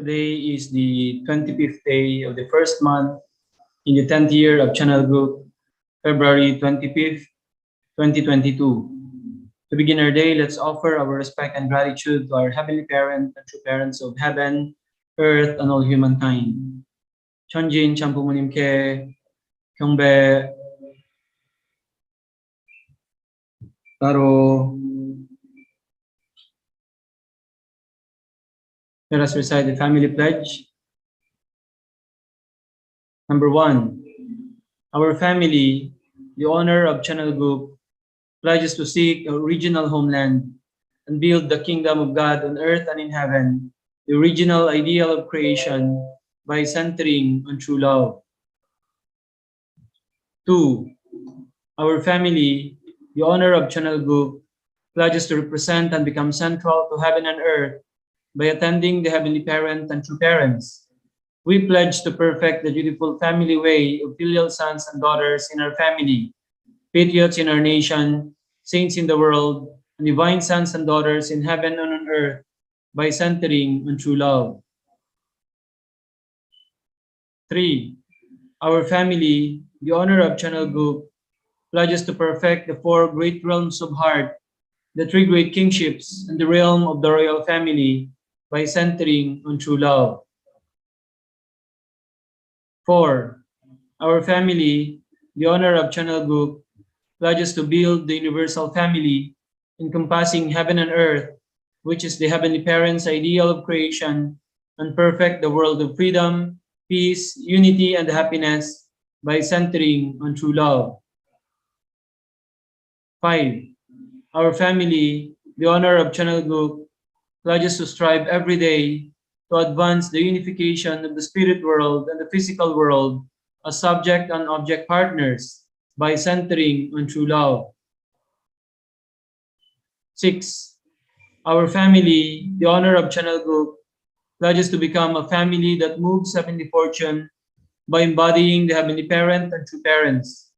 Today is the 25th day of the first month in the 10th year of Channel Group, February 25th, 2022. To begin our day, let's offer our respect and gratitude to our Heavenly Parent and true parents of heaven, earth, and all humankind. Chonjin Champumunimke, Kyongbe, Taro. Let us recite the family pledge. Number 1, our family, the honor of Channel Group, pledges to seek a original homeland and build the kingdom of God on earth and in heaven, the original ideal of creation by centering on true love. 2, our family, the honor of Channel Group, pledges to represent and become central to heaven and earth by attending the Heavenly Parent and true parents. We pledge to perfect the beautiful family way of filial sons and daughters in our family, patriots in our nation, saints in the world, and divine sons and daughters in heaven and on earth by centering on true love. 3, our family, the honor of Channel Group, pledges to perfect the 4 great realms of heart, the 3 great kingships, and the realm of the royal family by centering on true love. 4, our family, the honor of Channel Group, pledges to build the universal family encompassing heaven and earth, which is the Heavenly Parent's ideal of creation, and perfect the world of freedom, peace, unity, and happiness by centering on true love. 5, our family, the honor of Channel Group, pledges to strive every day to advance the unification of the spirit world and the physical world as subject and object partners by centering on true love. 6, our family, the honor of Channel Group, pledges to become a family that moves heavenly fortune by embodying the Heavenly Parent and true parents,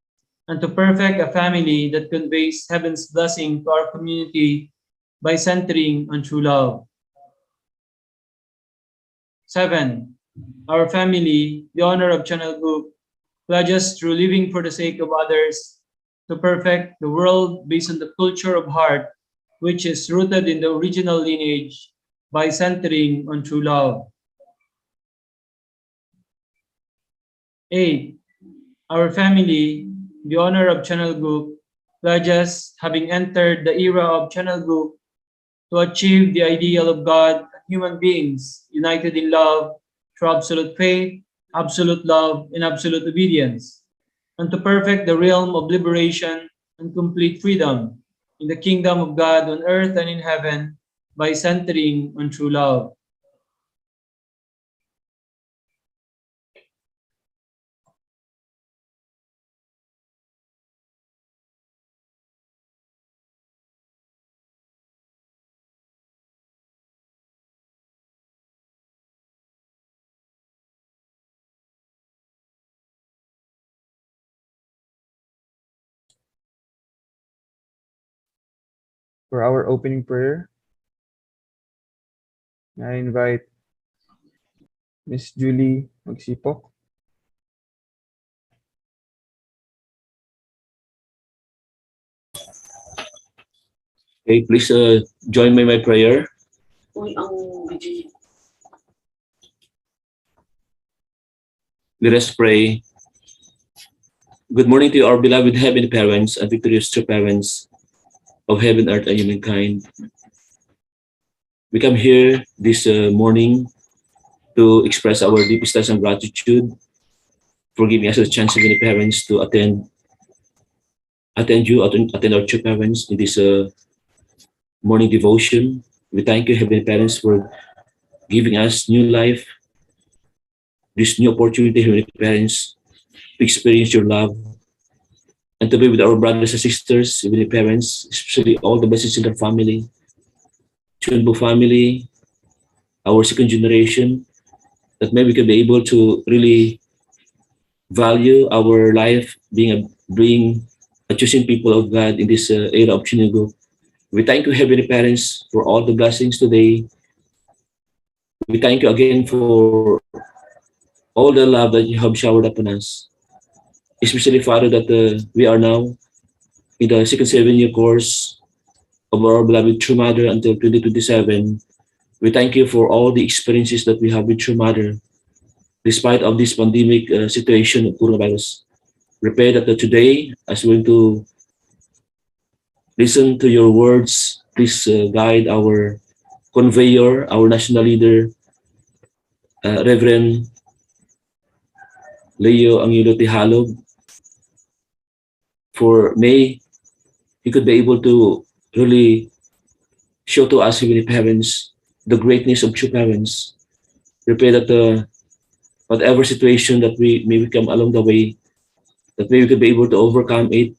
and to perfect a family that conveys heaven's blessing to our community by centering on true love. 7, our family, the honor of Channel Group, pledges through living for the sake of others to perfect the world based on the culture of heart, which is rooted in the original lineage by centering on true love. 8, our family, the honor of Channel Group, pledges, having entered the era of Channel Group, to achieve the ideal of God and human beings united in love through absolute faith, absolute love, and absolute obedience, and to perfect the realm of liberation and complete freedom in the kingdom of God on earth and in heaven by centering on true love. For our opening prayer, I invite Miss Julie Magsipok. Okay, please join me in my prayer. Let us pray. Good morning to you, our beloved heavenly parents and victorious true parents of heaven, earth, and humankind. We come here this morning to express our deepest thanks and gratitude for giving us a chance, heavenly parents, to attend our true parents in this morning devotion. We thank you, heavenly parents, for giving us new life, this new opportunity, heavenly parents, to experience your love and to be with our brothers and sisters, heavenly parents, especially all the blessings in their family, Chunbo family, our second generation, that maybe we can be able to really value our life being a choosing people of God in this era of Chunigo. We thank you, heavenly parents, for all the blessings today. We thank you again for all the love that you have showered upon us, especially, Father, that we are now in the second 7-year course of our beloved True Mother until 2027. We thank you for all the experiences that we have with True Mother, despite of this pandemic situation of coronavirus. We pray that today, as we're going to listen to your words, please guide our conveyor, our national leader, Reverend Leo Angelo Tihalog, for may he could be able to really show to us, Heavenly Parents, the greatness of true parents. We pray that whatever situation that we may become along the way, that may we could be able to overcome it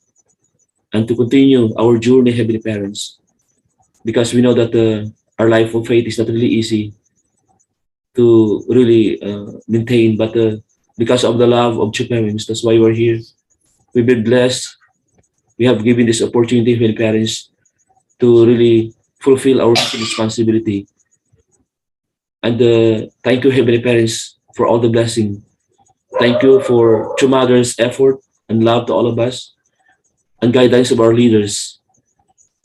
and to continue our journey, Heavenly Parents, because we know that our life of faith is not really easy to really maintain, but because of the love of true parents, that's why we're here. We've been blessed. We have given this opportunity, Heavenly Parents, to really fulfill our responsibility. And thank you, Heavenly Parents, for all the blessing. Thank you for True Mother's effort and love to all of us and guidance of our leaders.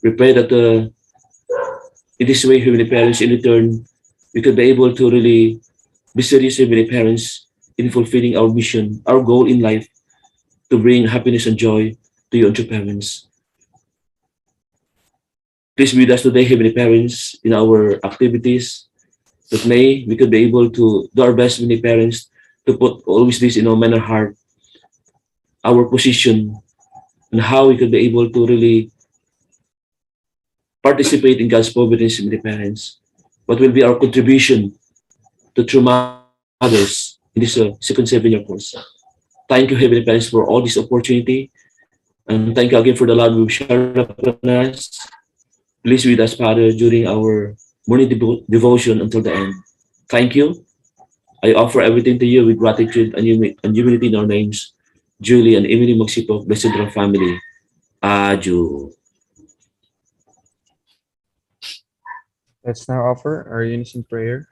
We pray that in this way, Heavenly Parents, in return, we could be able to really be serious, Heavenly Parents, in fulfilling our mission, our goal in life, to bring happiness and joy to your true parents. Please be with us today, Heavenly Parents, in our activities, that may we could be able to do our best, Heavenly Parents, to put always this in our manner heart, our position, and how we could be able to really participate in God's providence, Heavenly Parents. What will be our contribution to true mothers in this second 7-year course? Thank you, Heavenly Parents, for all this opportunity. And thank you again for the love you've shared upon us. Please be with us, Father, during our morning devotion until the end. Thank you. I offer everything to you with gratitude and humility in our names. Julie and Emily Magsipok, blessed our family. Aju. Let's now offer our unison prayer.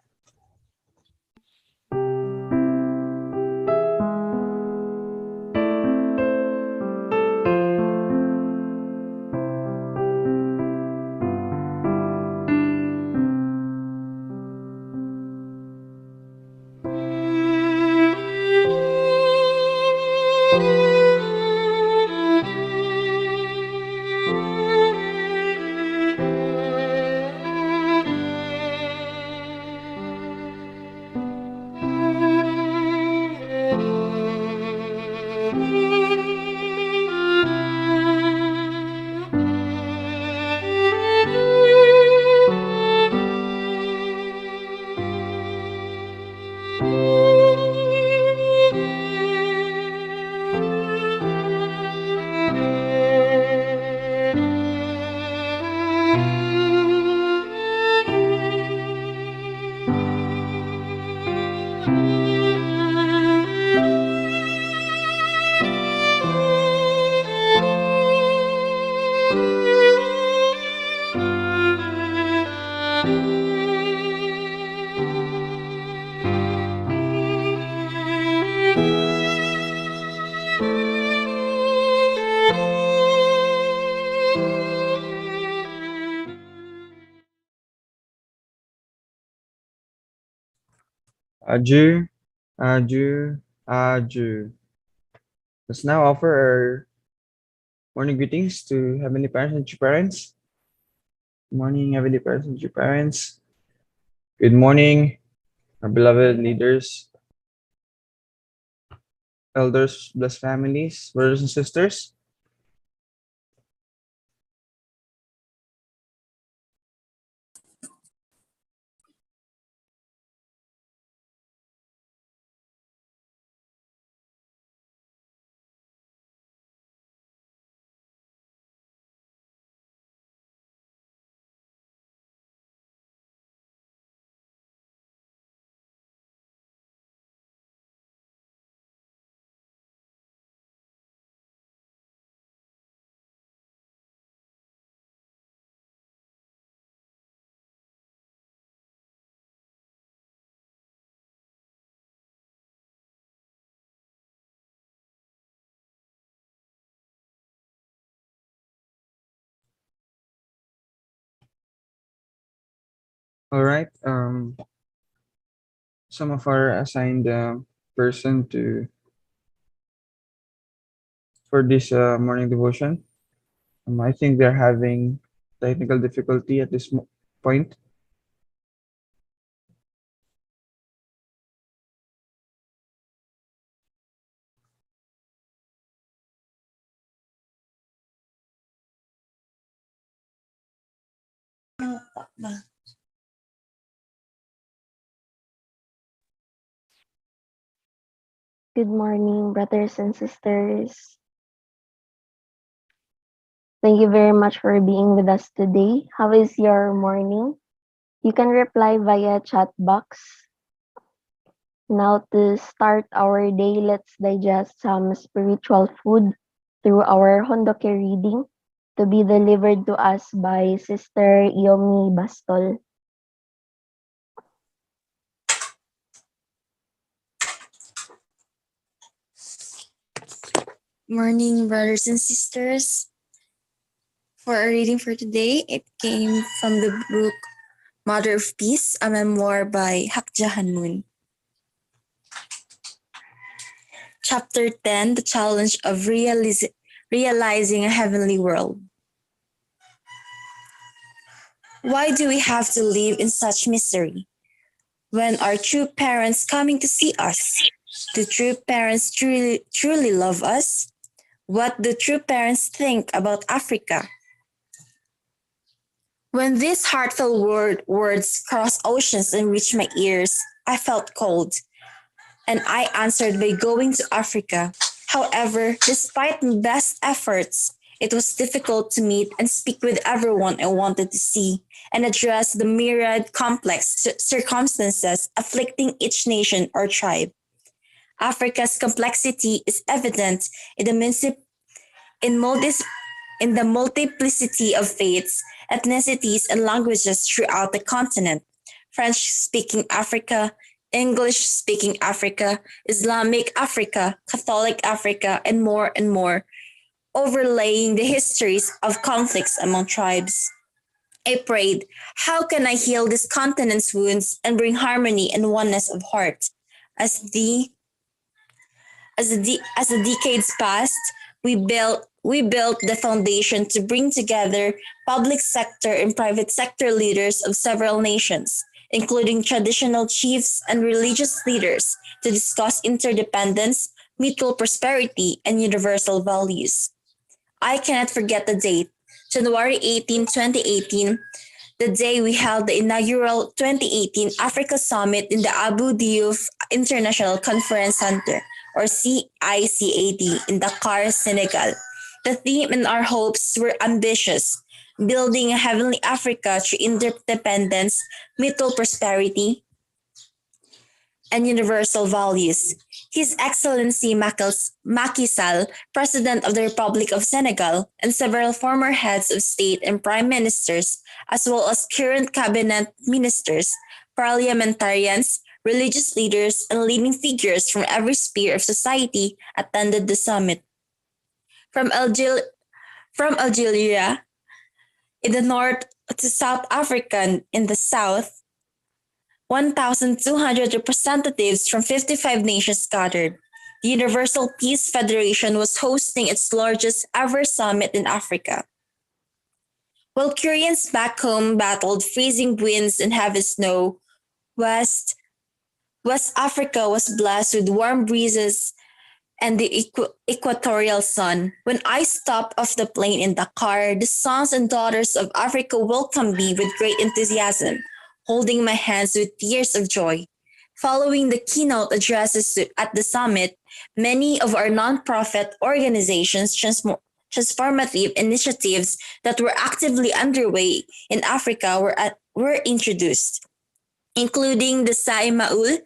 Adieu, adieu, adieu. Let's now offer our morning greetings to Heavenly Parents and true parents. Good morning, Heavenly Parents and true parents. Good morning, our beloved leaders, elders, blessed families, brothers and sisters. All right. Some of our assigned person to for this morning devotion. I think they're having technical difficulty at this point. Good morning, brothers and sisters. Thank you very much for being with us today. How is your morning? You can reply via chat box. Now to start our day, let's digest some spiritual food through our Hondoke reading to be delivered to us by Sister Yomi Bastol. Morning, brothers and sisters. For our reading for today, it came from the book Mother of Peace, a memoir by Hakjahan Moon. Chapter 10, The Challenge of Realizing a Heavenly World. Why do we have to live in such misery? When are true parents coming to see us? Do true parents truly love us? What do true parents think about Africa? When these heartfelt words crossed oceans and reached my ears, I felt cold, and I answered by going to Africa. However, despite my best efforts, it was difficult to meet and speak with everyone I wanted to see and address the myriad complex circumstances afflicting each nation or tribe. Africa's complexity is evident in the multiplicity of faiths, ethnicities, and languages throughout the continent. French-speaking Africa, English-speaking Africa, Islamic Africa, Catholic Africa, and more, overlaying the histories of conflicts among tribes. I prayed, how can I heal this continent's wounds and bring harmony and oneness of heart? As the decades passed, we built the foundation to bring together public sector and private sector leaders of several nations, including traditional chiefs and religious leaders, to discuss interdependence, mutual prosperity, and universal values. I cannot forget the date, January 18, 2018, the day we held the inaugural 2018 Africa Summit in the Abu Diouf International Conference Center, or CICAD, in Dakar, Senegal. The theme and our hopes were ambitious, building a heavenly Africa through interdependence, mutual prosperity, and universal values. His Excellency Macky Sall, President of the Republic of Senegal, and several former heads of state and prime ministers, as well as current cabinet ministers, parliamentarians, religious leaders, and leading figures from every sphere of society attended the summit. From Algeria in the north to South Africa in the south, 1,200 representatives from 55 nations gathered. The Universal Peace Federation was hosting its largest ever summit in Africa. While Koreans back home battled freezing winds and heavy snow, West Africa was blessed with warm breezes and the equatorial sun. When I stopped off the plane in Dakar, the sons and daughters of Africa welcomed me with great enthusiasm, holding my hands with tears of joy. Following the keynote addresses at the summit, many of our nonprofit organizations' transformative initiatives that were actively underway in Africa were introduced, including the Saimaul,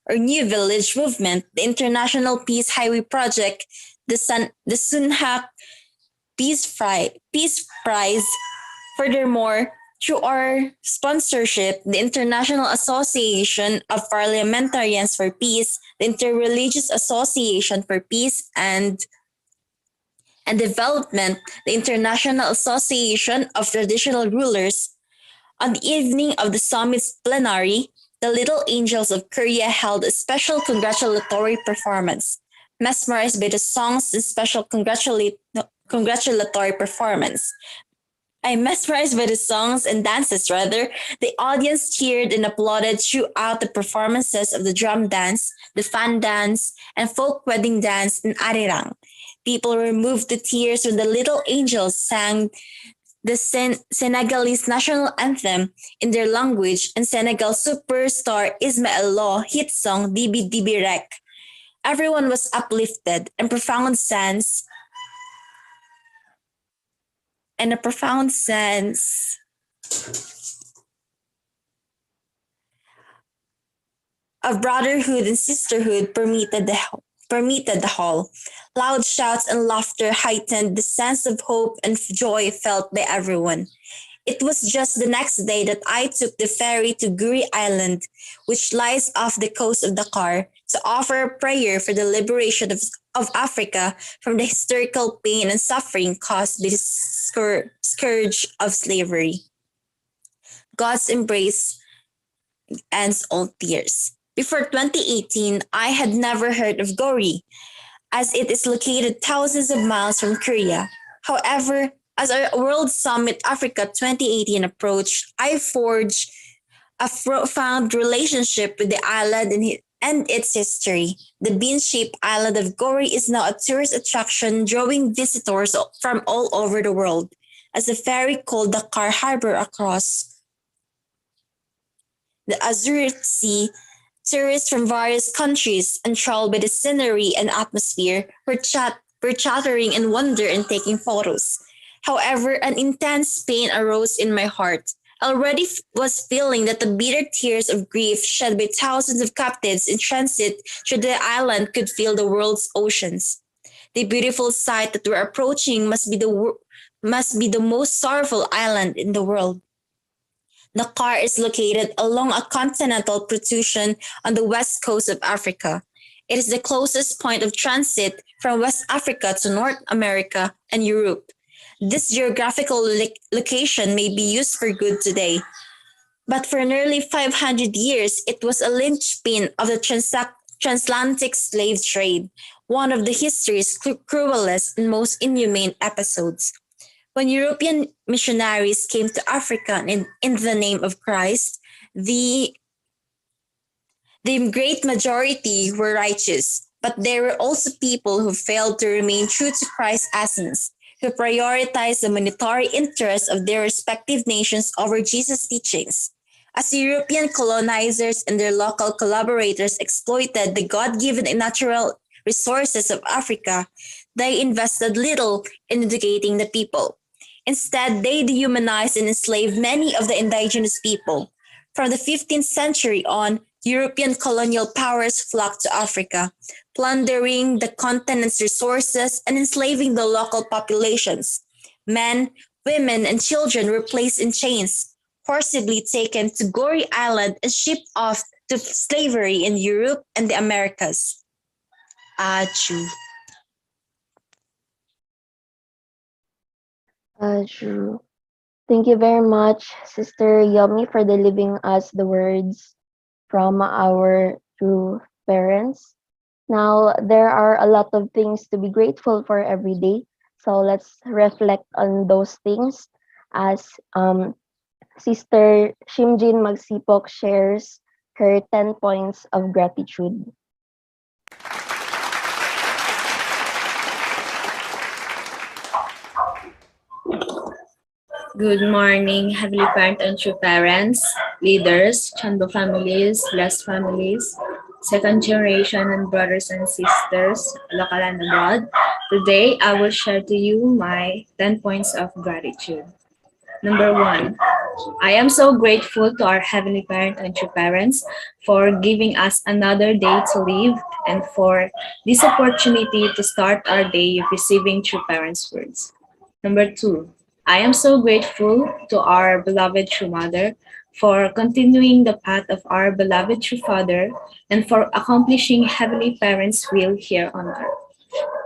or New Village Movement, the International Peace Highway Project, the Sunhak Peace Prize. Furthermore, through our sponsorship, the International Association of Parliamentarians for Peace, the Interreligious Association for Peace and Development, the International Association of Traditional Rulers, On the evening of the summit's plenary, the Little Angels of Korea held a special congratulatory performance. Mesmerized by the songs and special congratulatory performance. I'm mesmerized by the songs and dances, rather. The audience cheered and applauded throughout the performances of the drum dance, the fan dance, and folk wedding dance in Arirang. People were moved to tears when the Little Angels sang the Senegalese national anthem in their language and Senegal superstar Ismael Lo hit song Dibi Dibi Rek. Everyone was uplifted and a profound sense of brotherhood and sisterhood permeated the hall. Loud shouts and laughter heightened the sense of hope and joy felt by everyone. It was just the next day that I took the ferry to Guri Island, which lies off the coast of Dakar, to offer a prayer for the liberation of Africa from the historical pain and suffering caused by the scourge of slavery. God's embrace ends all tears. Before 2018, I had never heard of Gori, as it is located thousands of miles from Korea. However, as our World Summit Africa 2018 approached, I forged a profound relationship with the island and its history. The bean-shaped island of Gori is now a tourist attraction, drawing visitors from all over the world. As the ferry called Dakar Harbor across the Azure Sea, tourists from various countries, enthralled by the scenery and atmosphere, were chattering in wonder and taking photos. However, an intense pain arose in my heart. I already was feeling that the bitter tears of grief shed by thousands of captives in transit through the island could fill the world's oceans. The beautiful sight that we're approaching must be the most sorrowful island in the world. Dakar is located along a continental protrusion on the west coast of Africa. It is the closest point of transit from West Africa to North America and Europe. This geographical location may be used for good today, but for nearly 500 years, it was a linchpin of the transatlantic slave trade, one of the history's cruelest and most inhumane episodes. When European missionaries came to Africa in the name of Christ, the great majority were righteous, but there were also people who failed to remain true to Christ's essence, who prioritized the monetary interests of their respective nations over Jesus' teachings. As European colonizers and their local collaborators exploited the God-given and natural resources of Africa, they invested little in educating the people. Instead, they dehumanized and enslaved many of the indigenous people. From the 15th century on, European colonial powers flocked to Africa, plundering the continent's resources and enslaving the local populations. Men, women, and children were placed in chains, forcibly taken to Gori Island and shipped off to slavery in Europe and the Americas. Aju. True. Thank you very much, Sister Yomi, for delivering us the words from our true parents. Now, there are a lot of things to be grateful for every day. So let's reflect on those things as Sister Shimjin Magsipok shares her 10 points of gratitude. Good morning, Heavenly Parent and true parents, leaders, Chando families, blessed families, second generation and brothers and sisters, local and abroad. Today, I will share to you my 10 points of gratitude. Number 1, I am so grateful to our Heavenly Parent and true parents for giving us another day to live and for this opportunity to start our day receiving true parents' words. Number 2, I am so grateful to our beloved true mother for continuing the path of our beloved true father and for accomplishing Heavenly Parents' will here on earth.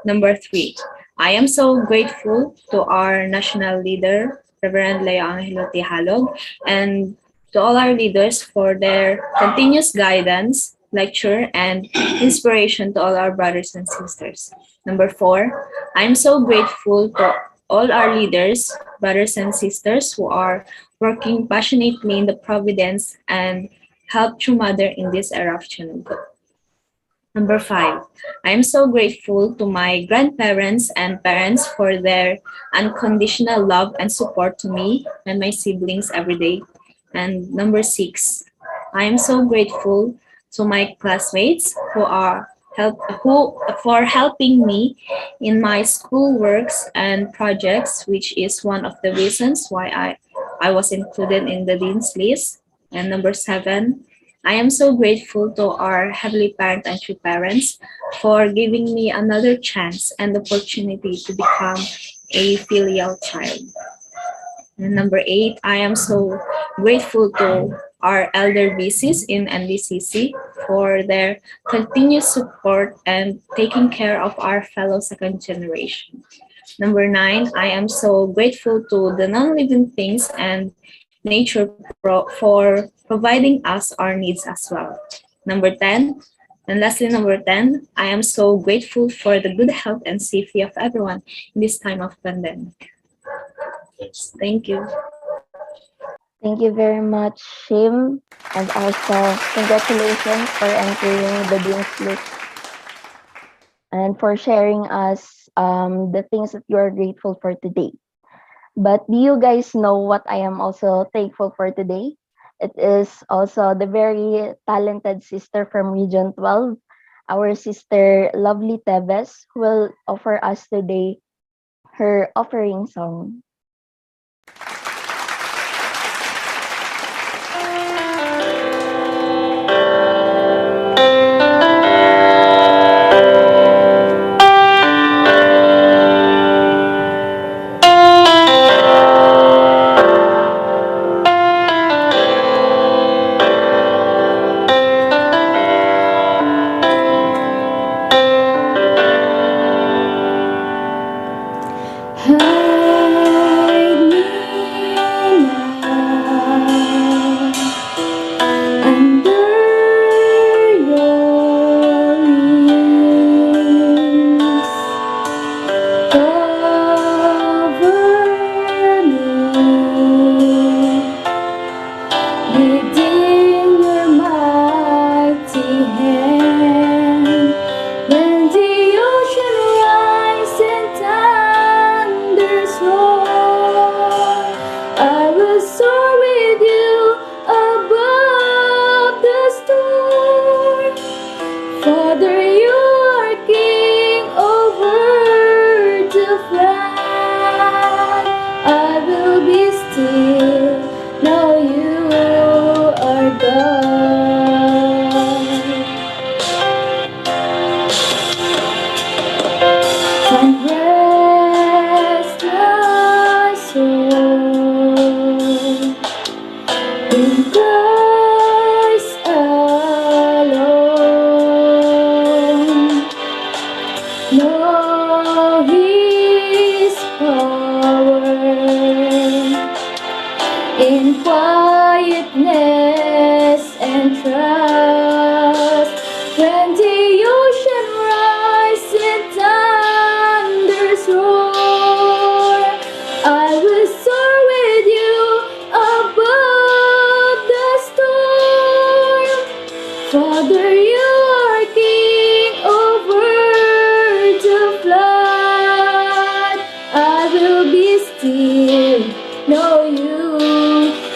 Number 3, I am so grateful to our national leader, Reverend Leo Angelo Tihalog, and to all our leaders for their continuous guidance, lecture, and inspiration to all our brothers and sisters. Number 4, I'm so grateful to all our leaders, brothers and sisters who are working passionately in the providence and help True Mother in this era of Channel. Number 5, I am so grateful to my grandparents and parents for their unconditional love and support to me and my siblings every day. And number 6, I am so grateful to my classmates who for helping me in my school works and projects, which is one of the reasons why I was included in the Dean's List. And number 7, I am so grateful to our Heavenly Parent and True Parents for giving me another chance and opportunity to become a filial child. And number 8, I am so grateful to our elder VCs in NDCC for their continuous support and taking care of our fellow second generation. Number 9, I am so grateful to the non-living things and nature for providing us our needs as well. Number 10, and lastly, number 10, I am so grateful for the good health and safety of everyone in this time of pandemic. Thank you. Thank you very much, Shim, and also congratulations for entering the Dean's List and for sharing us the things that you are grateful for today. But do you guys know what I am also thankful for today? It is also the very talented sister from Region 12, our sister Lovely Teves, who will offer us today her offering song. Hide me now under your wings. Cover me within your mighty hand. When the ocean rise and thunders roar, I will soar with you above the storm. Father, you are king over the flood. I will be still, know you are God. Find rest my soul in Christ alone. Know His power in quietness and trust. When the ocean rise and thunders roar, I will soar with you above the storm. Father, you are king over the flood. I will be still, know you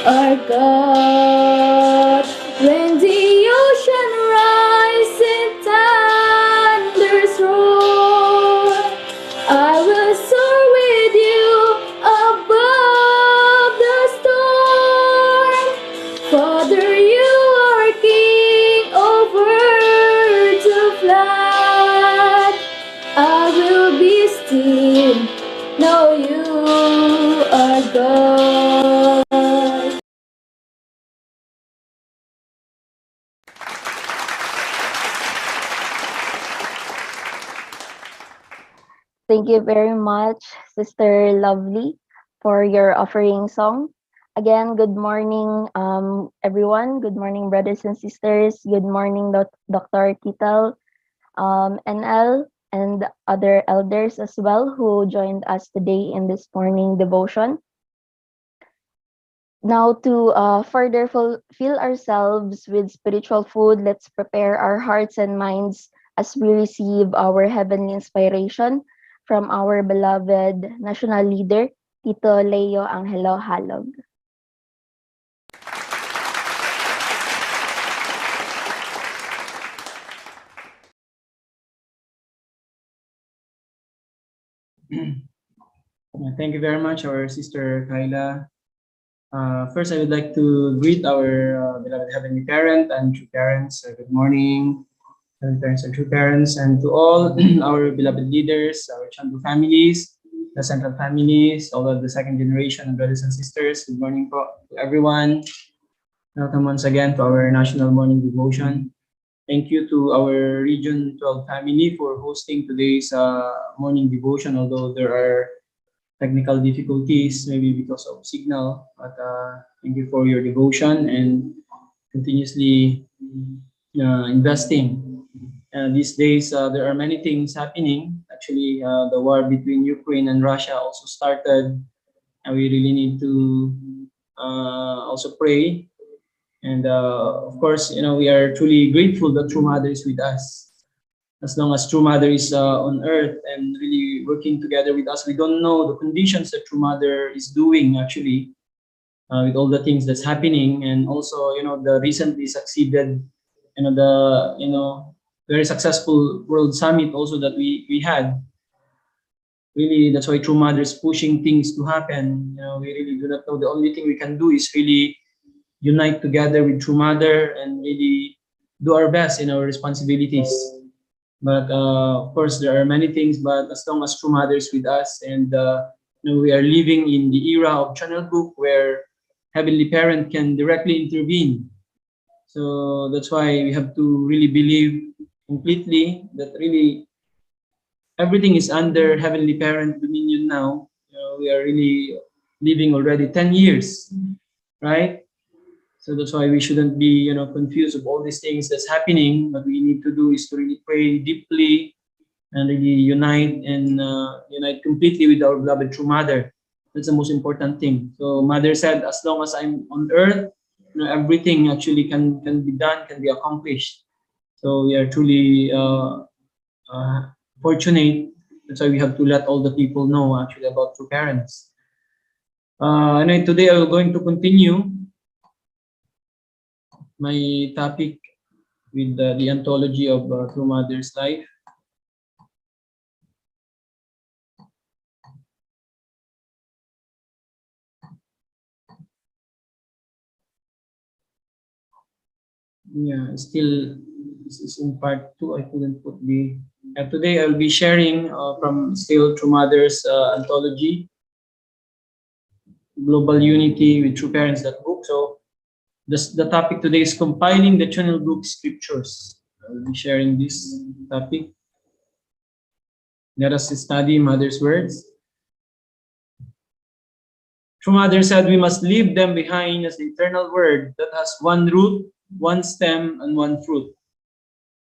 are God. When the ocean rise and thunders roar, I will soar with you above the storm. Father, you are king over the flood. I will be still, know you are God. Thank you very much, Sister Lovely, for your offering song. Again, good morning, everyone. Good morning, brothers and sisters. Good morning, Dr. Tital, NL, and other elders as well who joined us today in this morning devotion. Now, to further fill ourselves with spiritual food, let's prepare our hearts and minds as we receive our heavenly inspiration from our beloved national leader, Tito Leo Angelo Halog. Thank you very much, our sister Kyla. First, I would like to greet our beloved Heavenly Parent and true parents. Good morning, Heavenly Parents and true parents, and to all our beloved leaders, our Chandu families, the central families, all of the second generation brothers and sisters. Good morning to everyone. Welcome once again to our National Morning Devotion. Thank you to our Region 12 family for hosting today's morning devotion, although there are technical difficulties, maybe because of signal, but thank you for your devotion and continuously investing. These days, there are many things happening. Actually, the war between Ukraine and Russia also started, and we really need to also pray. And of course, we are truly grateful that True Mother is with us. As long as True Mother is on earth and really working together with us, we don't know the conditions that True Mother is doing actually with all the things that's happening, and also the recently succeeded, very successful World Summit also that we had. Really, that's why True Mother is pushing things to happen. We really do not know. The only thing we can do is really unite together with True Mother and really do our best in our responsibilities. But of course, there are many things. But as long as True Mother is with us, and we are living in the era of channel book where Heavenly Parent can directly intervene. So that's why we have to really believe completely that really everything is under Heavenly Parent dominion now. We are really living already 10 years, right? So that's why we shouldn't be, confused of all these things that's happening. What we need to do is to really pray deeply and really unite and unite completely with our beloved True Mother. That's the most important thing. So Mother said, as long as I'm on earth, everything actually can be done, can be accomplished. So we are truly fortunate. That's why we have to let all the people know actually about True Parents. And today I'm going to continue my topic with the anthology of True Mother's life. Yeah, still, this is in part 2. I couldn't put the. Today I'll be sharing from still True Mother's anthology, Global Unity with True Parents, that book. So the topic today is compiling the channel book scriptures. I'll be sharing this topic. Let us study Mother's words. True Mother said we must leave them behind as the eternal word that has one root, one stem, and one fruit.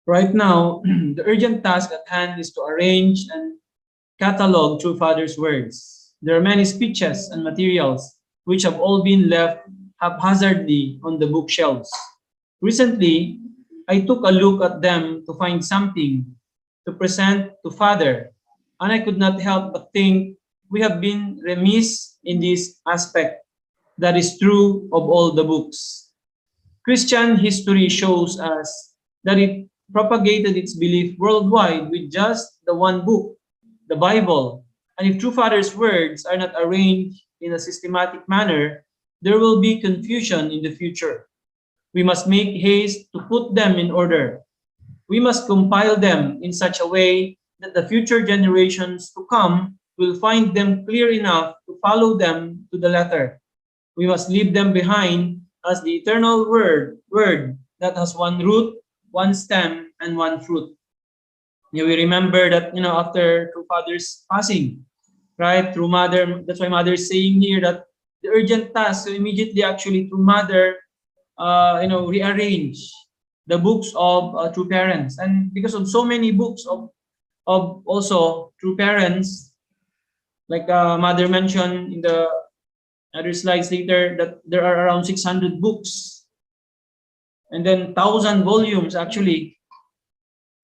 Right now, the urgent task at hand is to arrange and catalog True Father's words. There are many speeches and materials which have all been left haphazardly on the bookshelves. Recently, I took a look at them to find something to present to Father, and I could not help but think we have been remiss in this aspect. That is true of all the books. Christian history shows us that it propagated its belief worldwide with just the one book, the Bible. And if True Father's words are not arranged in a systematic manner, there will be confusion in the future. We must make haste to put them in order. We must compile them in such a way that the future generations to come will find them clear enough to follow them to the letter. We must leave them behind as the eternal word that has one root, one stem, and one fruit. We remember that after True Father's passing, right? Through mother, that's why mother is saying here that the urgent task, so immediately actually through mother, rearrange the books of true parents. And because of so many books of also true parents, like mother mentioned in the other slides later, that there are around 600 books and then 1,000 volumes actually.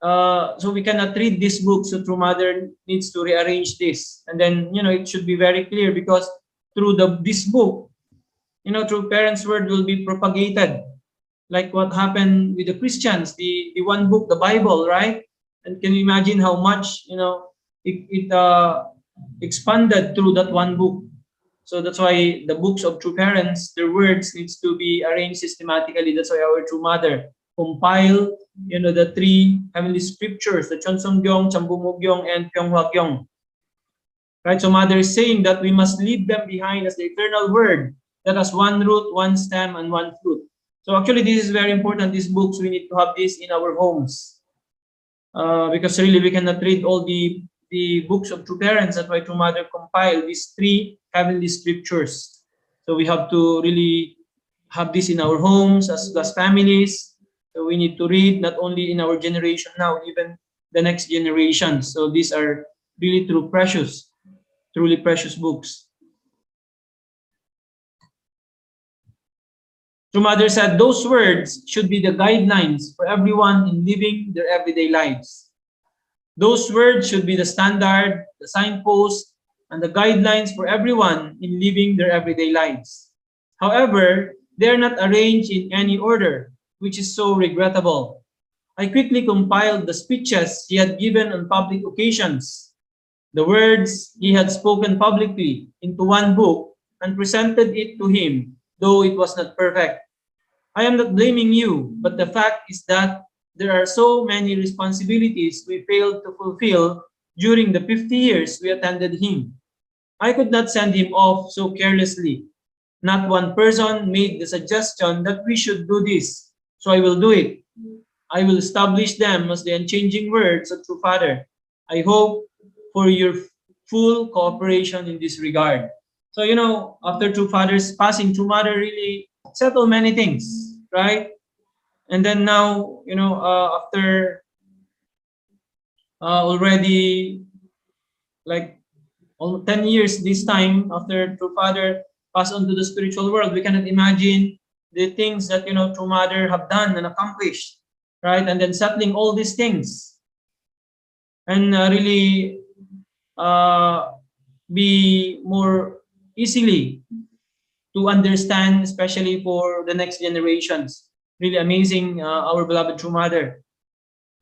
So we cannot read this book. So True Mother needs to rearrange this, and then it should be very clear, because through this book, True Parents' word will be propagated, like what happened with the Christians, the one book, the Bible, right? And can you imagine how much it expanded through that one book? So that's why the books of True Parents, their words needs to be arranged systematically. That's why our True Mother compile, the three heavenly scriptures, the Chonsongyong, Chambumugyong, and Pyeonghwagyong. Right? So Mother is saying that we must leave them behind as the eternal word that has one root, one stem, and one fruit. So actually, this is very important. These books, we need to have this in our homes, because really we cannot read all the books of True Parents. That's why True Mother compiled these three heavenly scriptures. So we have to really have this in our homes as families. So we need to read not only in our generation now, even the next generation. So these are really truly precious books. True Mother said those words should be the guidelines for everyone in living their everyday lives. Those words should be the standard, the signpost, and the guidelines for everyone in living their everyday lives. However, they are not arranged in any order, which is so regrettable. I quickly compiled the speeches he had given on public occasions, the words he had spoken publicly, into one book and presented it to him, though it was not perfect. I am not blaming you, but the fact is that there are so many responsibilities we failed to fulfill during the 50 years we attended him. I could not send him off so carelessly. Not one person made the suggestion that we should do this, so I will do it. I will establish them as the unchanging words of True Father. I hope for your full cooperation in this regard. So, after True Father's passing, True Mother really settled many things, right? And then now, after already like 10 years this time, after True Father passed on to the spiritual world, we cannot imagine the things that, True Mother have done and accomplished, right? And then settling all these things and really be more easily to understand, especially for the next generations. Really amazing, our beloved True Mother.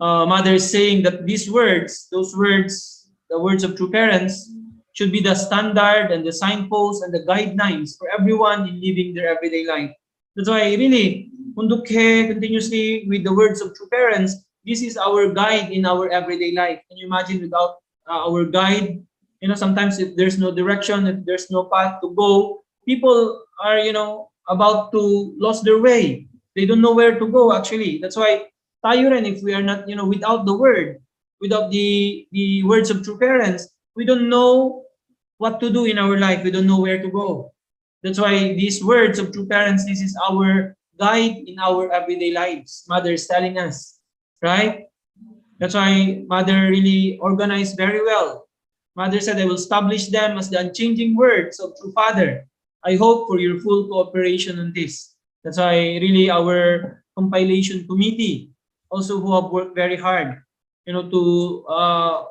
Mother is saying that these words, those words, the words of True Parents, should be the standard and the signposts and the guidelines for everyone in living their everyday life. That's why really, Mundukhe continuously with the words of True Parents, this is our guide in our everyday life. Can you imagine without our guide, sometimes if there's no direction, if there's no path to go, people are, about to lose their way. They don't know where to go actually. That's why tayo rin, if we are not, without the word, without the words of True Parents, we don't know what to do in our life. We don't know where to go. That's why these words of True Parents, this is our guide in our everyday lives. Mother is telling us, right? That's why Mother really organized very well. Mother said, I will establish them as the unchanging words of True Father. I hope for your full cooperation on this. That's why really our compilation committee also who have worked very hard, to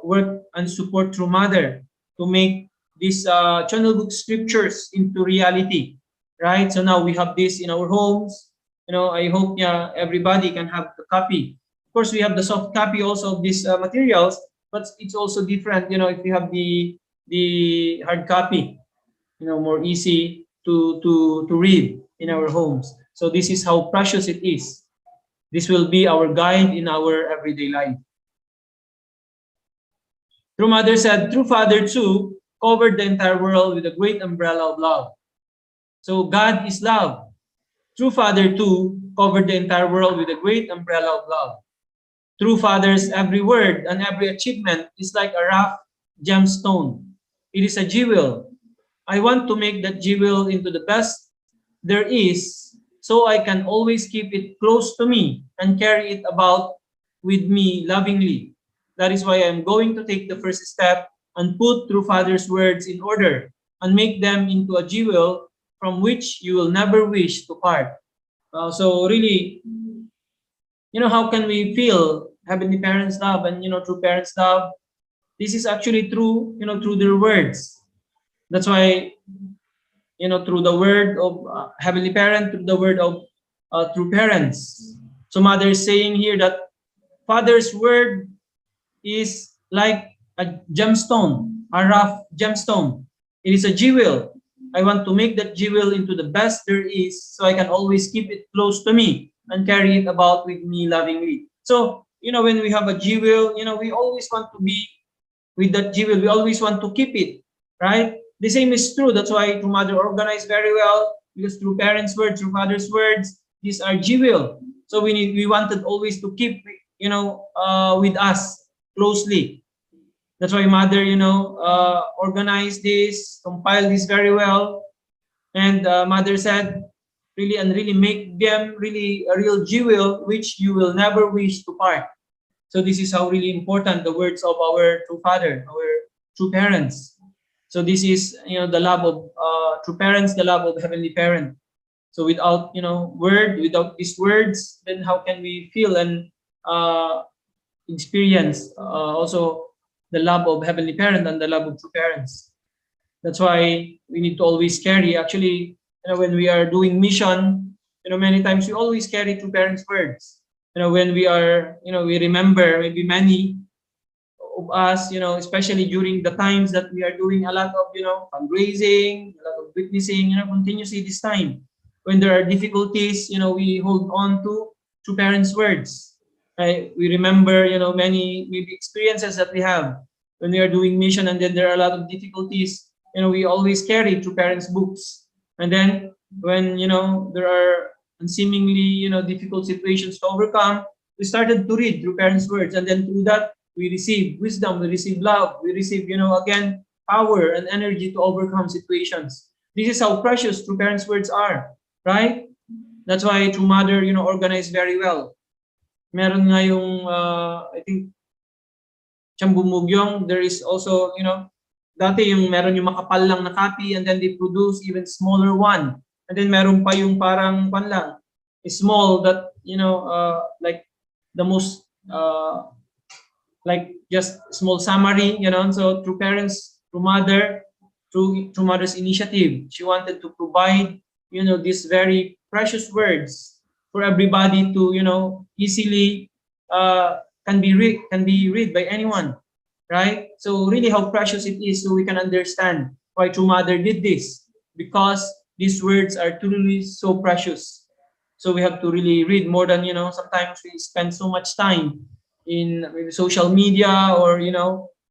work and support True Mother to make these channel book scriptures into reality, right? So now we have this in our homes. I hope everybody can have the copy. Of course, we have the soft copy also of these materials, but it's also different, if you have the hard copy, more easy to read in our homes. So this is how precious it is. This will be our guide in our everyday life. True Mother said, True Father too covered the entire world with a great umbrella of love. So God is love. True Father too covered the entire world with a great umbrella of love. True Father's every word and every achievement is like a rough gemstone. It is a jewel. I want to make that jewel into the best there is, so I can always keep it close to me and carry it about with me lovingly. That is why I'm going to take the first step and put True Father's words in order and make them into a jewel from which you will never wish to part. So really, how can we feel Heavenly Parents' love and, true parents' love? This is actually through, through their words. That's why, through the word of Heavenly Parent, through the word of true parents. So Mother is saying here that Father's word is like a gemstone, a rough gemstone. It is a jewel. I want to make that jewel into the best there is, so I can always keep it close to me and carry it about with me lovingly. So, when we have a jewel, we always want to be with that jewel. We always want to keep it, right? The same is true. That's why True Mother organized very well, because through parents' words, through father's words, these are jewel. So we wanted always to keep, with us closely. That's why Mother, organized this, compiled this very well. And Mother said, really make them really a real jewel, which you will never wish to part. So this is how really important the words of our true father, our true parents. So this is, the love of true parents, the love of Heavenly Parent. So without, without these words, then how can we feel and experience also the love of Heavenly Parent and the love of true parents? That's why we need to always carry. Actually, when we are doing mission, many times we always carry true parents' words. When we are, we remember maybe many of us, especially during the times that we are doing a lot of, fundraising, a lot of witnessing, continuously this time. When there are difficulties, we hold on to true parents' words. Right? We remember, many maybe experiences that we have when we are doing mission, and then there are a lot of difficulties. We always carry true parents' books. And then when, there are seemingly, difficult situations to overcome, we started to read true parents' words. And then through that, we receive wisdom, we receive love, we receive, again, power and energy to overcome situations. This is how precious true parents' words are, right? That's why True Mother, organized very well. Meron nga yung, I think, Chambumugyong, there is also, dati yung meron yung makapal lang na copy, and then they produce even smaller one. And then meron pa yung parang lang, small that, like the most, like just small summary, So True Parents, True Mother, True Mother's initiative, she wanted to provide, these very precious words for everybody to, easily can be read by anyone, right? So really how precious it is, so we can understand why True Mother did this, because these words are truly so precious. So we have to really read more than, sometimes we spend so much time in maybe social media or,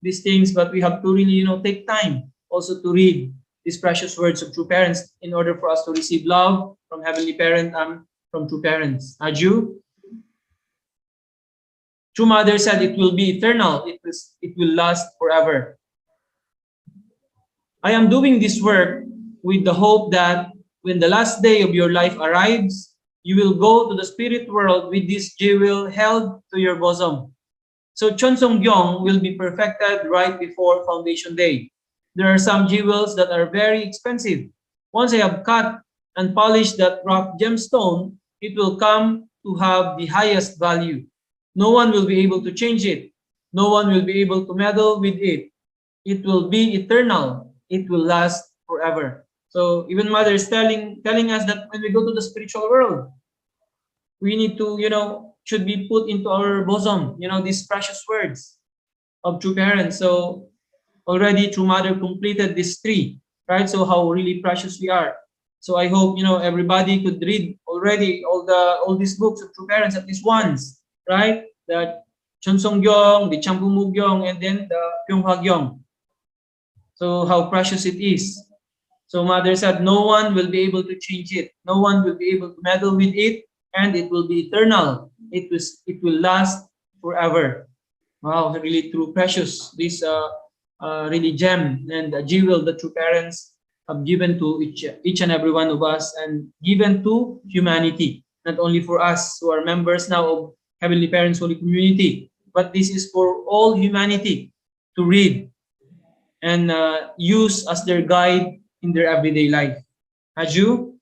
these things, but we have to really, take time also to read these precious words of true parents in order for us to receive love from Heavenly Parent and from true parents. Aju? True Mother said it will be eternal. It will last forever. I am doing this work with the hope that when the last day of your life arrives, you will go to the spirit world with this jewel held to your bosom. So Chonsonggyong will be perfected right before Foundation Day. There are some jewels that are very expensive. Once I have cut and polished that rough gemstone, it will come to have the highest value. No one will be able to change it. No one will be able to meddle with it. It will be eternal. It will last forever. So even Mother is telling us that when we go to the spiritual world, we need to, should be put into our bosom, these precious words of true parents. So already True Mother completed this three, right? So how really precious we are. So I hope, everybody could read already all these books of true parents at least once, right? The Chonsonggyong, the Champumugyong, and then the Pyonghagyong. So how precious it is. So Mother said no one will be able to change it. No one will be able to meddle with it, and it will be eternal. It will last forever. Wow, really true precious. These really gem and a jewel that true parents have given to each and every one of us and given to humanity, not only for us who are members now of Heavenly Parents Holy Community, but this is for all humanity to read and use as their guide in their everyday life. Haju?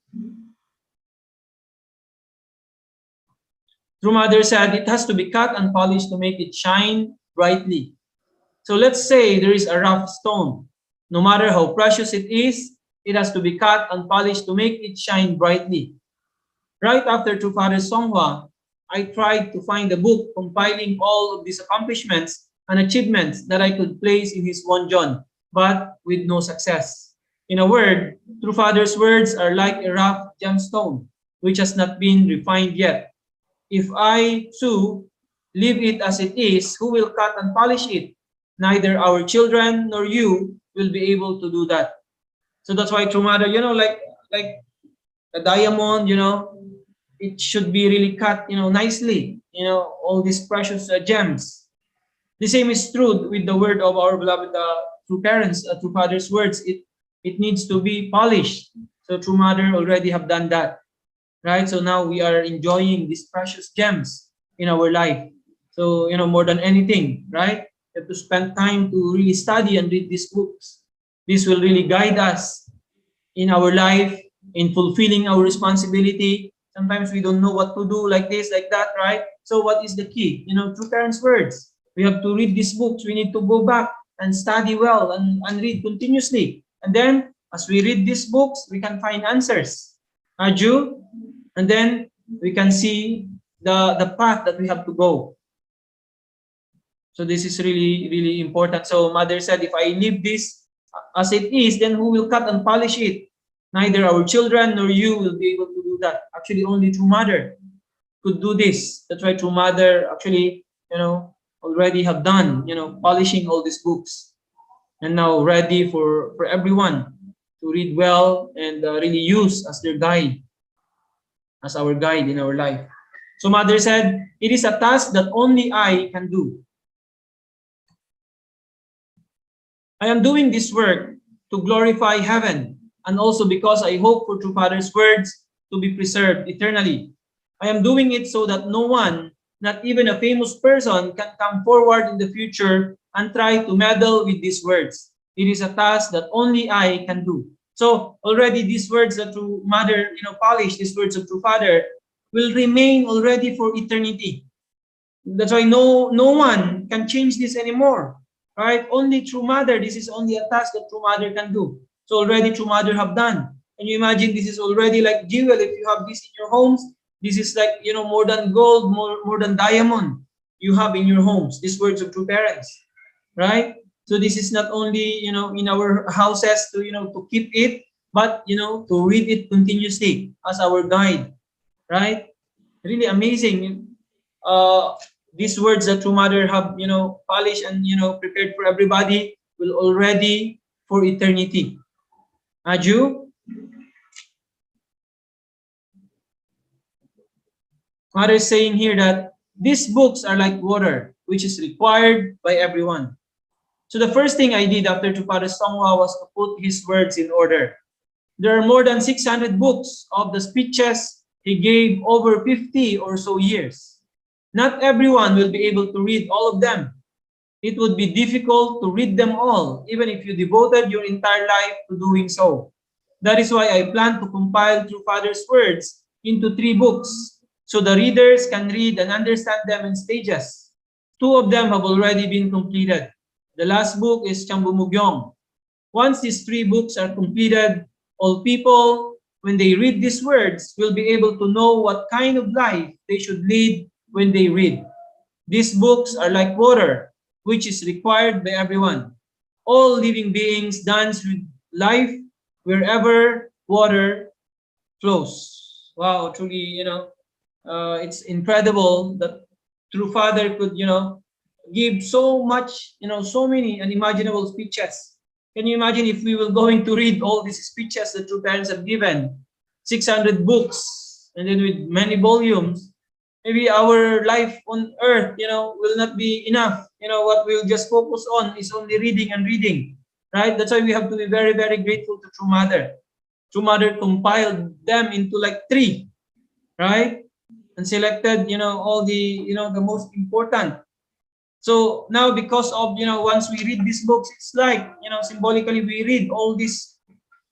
True Mother said it has to be cut and polished to make it shine brightly. So let's say there is a rough stone. No matter how precious it is, it has to be cut and polished to make it shine brightly. Right after True Father Songhua, I tried to find a book compiling all of these accomplishments and achievements that I could place in his Wonjon, but with no success. In a word, True Father's words are like a rough gemstone, which has not been refined yet. If I, too, leave it as it is, who will cut and polish it? Neither our children nor you will be able to do that. So that's why True Mother, like a diamond, it should be really cut, nicely, all these precious gems. The same is true with the word of our beloved True Parents, True Father's words. It needs to be polished. So True Mother already have done that, right? So now we are enjoying these precious gems in our life. So, more than anything, right? You have to spend time to really study and read these books. This will really guide us in our life, in fulfilling our responsibility. Sometimes we don't know what to do, like this, like that, right? So what is the key? True Parents' words. We have to read these books. We need to go back and study well and read continuously. And then, as we read these books, we can find answers. Aju? And then we can see the path that we have to go. So this is really, really important. So Mother said, if I leave this as it is, then who will cut and polish it? Neither our children nor you will be able to do that. Actually, only True Mother could do this. That's why True Mother actually, already have done, polishing all these books. And now ready for everyone to read well and really use as their guide, as our guide in our life. So Mother said, it is a task that only I can do. I am doing this work to glorify heaven, and also because I hope for True Father's words to be preserved eternally. I am doing it so that no one, not even a famous person, can come forward in the future and try to meddle with these words. It is a task that only I can do. So already these words that True Mother, polished, these words of True Father, will remain already for eternity. That's why no one can change this anymore. Right? Only True Mother, this is only a task that True Mother can do. So already True Mother have done. And you imagine this is already like jewel. If you have this in your homes, this is like, more than gold, more than diamond you have in your homes. These words of True Parents, right? So this is not only, in our houses to, to keep it, but, to read it continuously as our guide, right? Really amazing. These words that True Mother have, polished and, prepared for everybody will already for eternity. Aju? Mother is saying here that these books are like water, which is required by everyone. So the first thing I did after True Father Songhua was to put his words in order. There are more than 600 books of the speeches he gave over 50 or so years. Not everyone will be able to read all of them. It would be difficult to read them all, even if you devoted your entire life to doing so. That is why I plan to compile True Father's words into 3 books, so the readers can read and understand them in stages. 2 of them have already been completed. The last book is Chambumugyong. Once these 3 books are completed, all people, when they read these words, will be able to know what kind of life they should lead when they read. These books are like water, which is required by everyone. All living beings dance with life wherever water flows. Wow, truly, it's incredible that True Father could, give so much, so many unimaginable speeches. Can you imagine if we were going to read all these speeches that True Parents have given? 600 books, and then with many volumes, maybe our life on earth, will not be enough, what we'll just focus on is only reading and reading, right? That's why we have to be very, very grateful to True Mother. True Mother compiled them into like 3, right? And selected, all the, the most important. So now because of, once we read these books, it's like, symbolically we read all these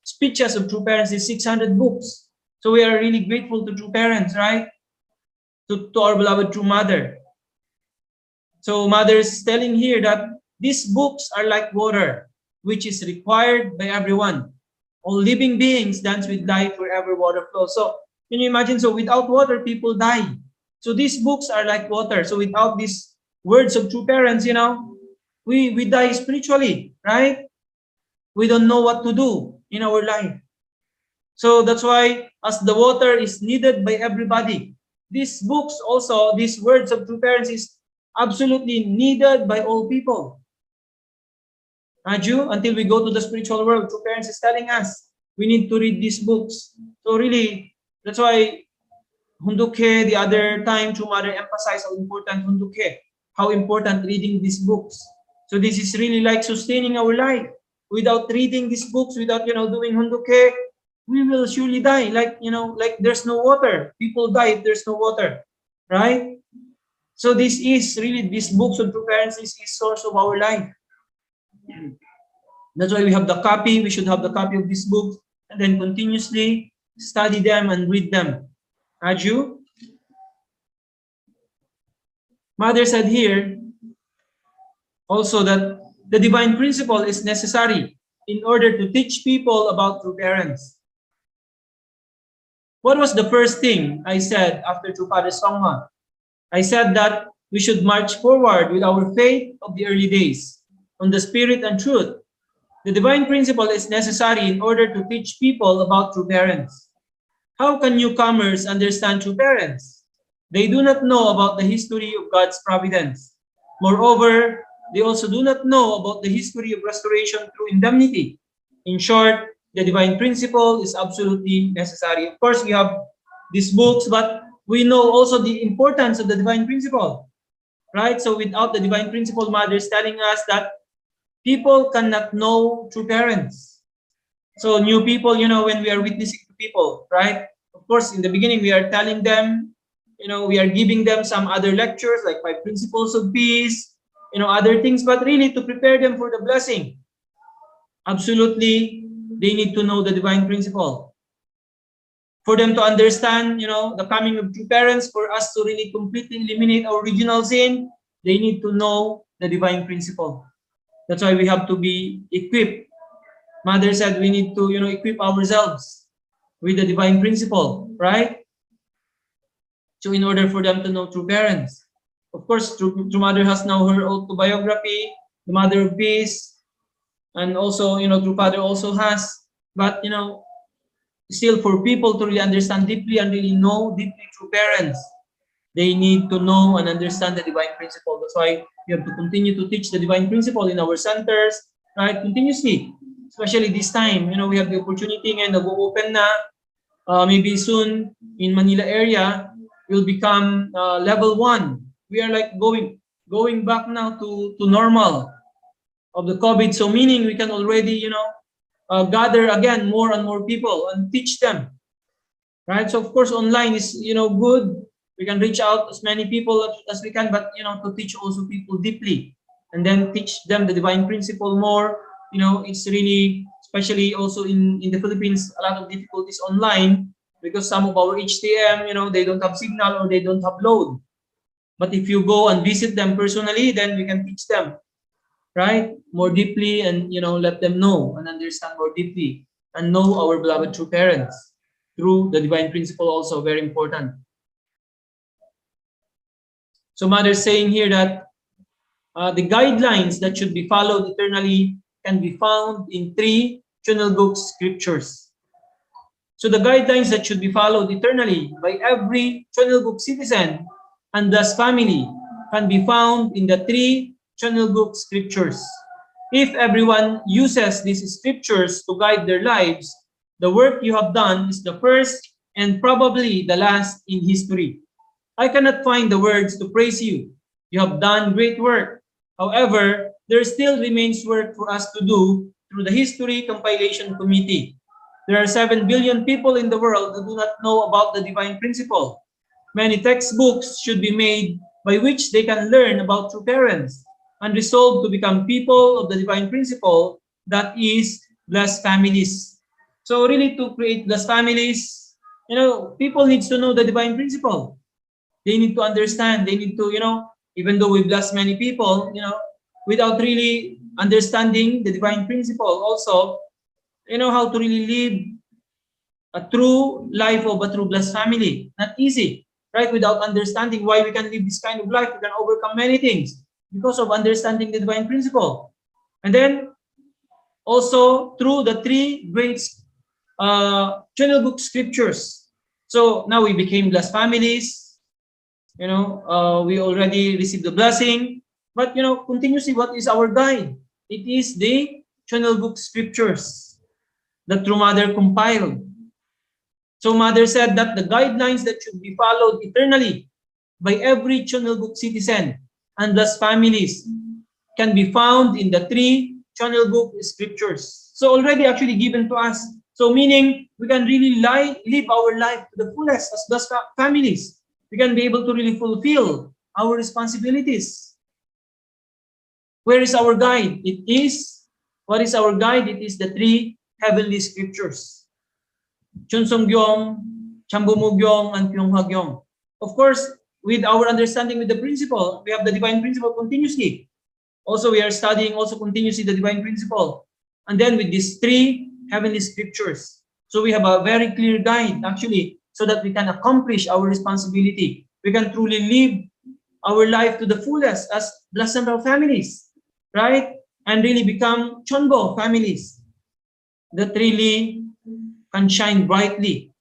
speeches of true parents, these 600 books. So we are really grateful to true parents, right? To our beloved True Mother. So Mother is telling here that these books are like water, which is required by everyone. All living beings dance with life wherever water flows. So can you imagine? So without water, people die. So these books are like water. So without these words of true parents, we die spiritually, right? We don't know what to do in our life. So that's why as the water is needed by everybody, these books also, these words of true parents is absolutely needed by all people. Until we go to the spiritual world, true parents is telling us we need to read these books. So really, that's why Hunduke, the other time, True Mother emphasized how important Hunduke, how important reading these books. So this is really like sustaining our life. Without reading these books, without doing Hunduke, we will surely die. Like like there's no water. People die if there's no water, right? So this is really, these books of true parents is source of our life. That's why we have the copy. We should have the copy of these books and then continuously study them and read them. Aju? Mother said here also that the divine principle is necessary in order to teach people about true parents. What was the first thing I said after True Father Songma? I said that we should march forward with our faith of the early days on the spirit and truth. The divine principle is necessary in order to teach people about true parents. How can newcomers understand true parents? They do not know about the history of God's providence. Moreover, they also do not know about the history of restoration through indemnity. In short, the divine principle is absolutely necessary. Of course, we have these books, but we know also the importance of the divine principle, right? So without the divine principle, Mother is telling us that people cannot know true parents. So new people, when we are witnessing to people, right? Of course, in the beginning, we are telling them, we are giving them some other lectures like 5 principles of peace, other things, but really to prepare them for the blessing. Absolutely, they need to know the divine principle. For them to understand, the coming of true parents, for us to really completely eliminate our original sin, they need to know the divine principle. That's why we have to be equipped. Mother said we need to, equip ourselves with the divine principle, right? So in order for them to know true parents. Of course, True Mother has now her autobiography, the Mother of Peace, and also, True Father also has. But, still for people to really understand deeply and really know deeply true parents, they need to know and understand the divine principle. That's why we have to continue to teach the divine principle in our centers, right? Continuously, especially this time, we have the opportunity and nag-open na, maybe soon in Manila area, will become level 1. We are like going back now to normal of the COVID. So meaning we can already, gather again more and more people and teach them, right? So of course online is, good. We can reach out as many people as we can, but to teach also people deeply and then teach them the divine principle more. It's really, especially also in the Philippines, a lot of difficulties online because some of our HTM, they don't have signal or they don't have load. But if you go and visit them personally, then we can teach them, right, more deeply and, let them know and understand more deeply and know our beloved true parents through the divine principle, also very important. So Mother is saying here that the guidelines that should be followed eternally can be found in 3 Chunilguk scriptures. So the guidelines that should be followed eternally by every Chunilguk citizen and thus family can be found in the 3 Chunilguk scriptures. If everyone uses these scriptures to guide their lives, the work you have done is the first and probably the last in history. I cannot find the words to praise you. You have done great work. However, there still remains work for us to do through the History Compilation Committee. There are 7 billion people in the world who do not know about the divine principle. Many textbooks should be made by which they can learn about true parents and resolve to become people of the divine principle, that is, blessed families. So really, to create blessed families, people need to know the divine principle. They need to understand, they need to, even though we bless many people, without really understanding the divine principle also, how to really live a true life of a true blessed family. Not easy, right? Without understanding why we can live this kind of life, we can overcome many things because of understanding the divine principle. And then also through the three great channel book scriptures. So now we became blessed families. We already received the blessing. But continuously, what is our guide? It is the channel book scriptures that True Mother compiled. So Mother said that the guidelines that should be followed eternally by every channel book citizen and blessed families can be found in the three channel book scriptures. So already actually given to us. So meaning we can really live our life to the fullest as blessed families. We can be able to really fulfill our responsibilities. Where is our guide? What is our guide? It is the three heavenly scriptures. Chunsongyong, Chambumugyong, and Pyonghagyong. Of course, with our understanding with the principle, we have the divine principle continuously. Also, we are studying also continuously the divine principle. And then with these three heavenly scriptures. So we have a very clear guide actually, so that we can accomplish our responsibility. We can truly live our life to the fullest as blessed families, right? And really become Chonbo families that really can shine brightly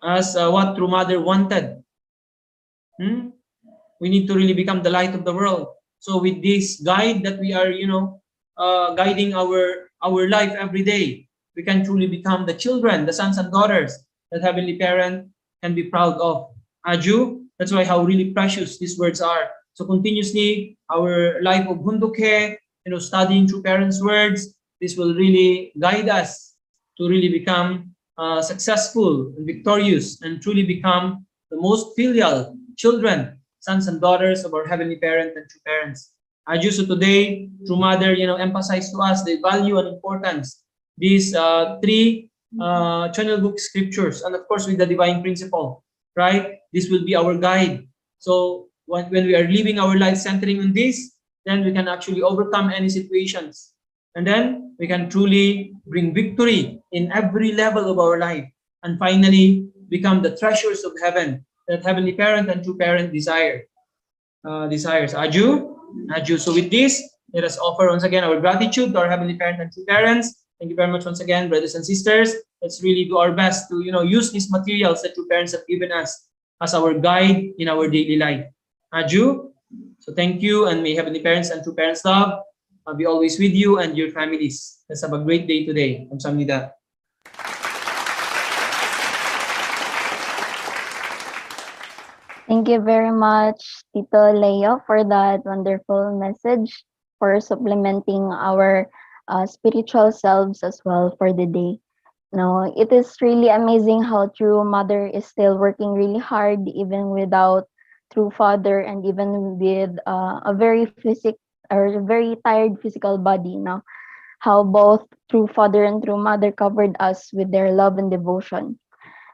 as what True Mother wanted. We need to really become the light of the world. So with this guide that we are, guiding our life every day, we can truly become the children, the sons and daughters that Heavenly Parent can be proud of. Aju, that's why how really precious these words are. So continuously, our life of Hunduke, studying True Parents' words, this will really guide us to really become successful and victorious and truly become the most filial children, sons and daughters of our Heavenly Parent and True Parents. Aju, so today, True Mother, emphasized to us the value and importance these three channel book scriptures, and of course with the divine principle, right? This will be our guide. So when we are living our life centering on this, then we can actually overcome any situations. And then we can truly bring victory in every level of our life. And finally, become the treasures of heaven that Heavenly Parent and True Parent desires. Aju. So with this, let us offer once again our gratitude to our Heavenly Parent and True Parents. Thank you very much once again, brothers and sisters. Let's really do our best to use these materials that True Parents have given us as our guide in our daily life. Aju. So thank you, and may Heavenly Parents and True Parents love be always with you and your families. Let's have a great day today. Kamsahamnida. Thank you very much, Tito Leo, for that wonderful message, for supplementing our spiritual selves as well for the day. No, it is really amazing how True Mother is still working really hard, even without True Father, and even with a very very tired physical body. Now, how both True Father and True Mother covered us with their love and devotion.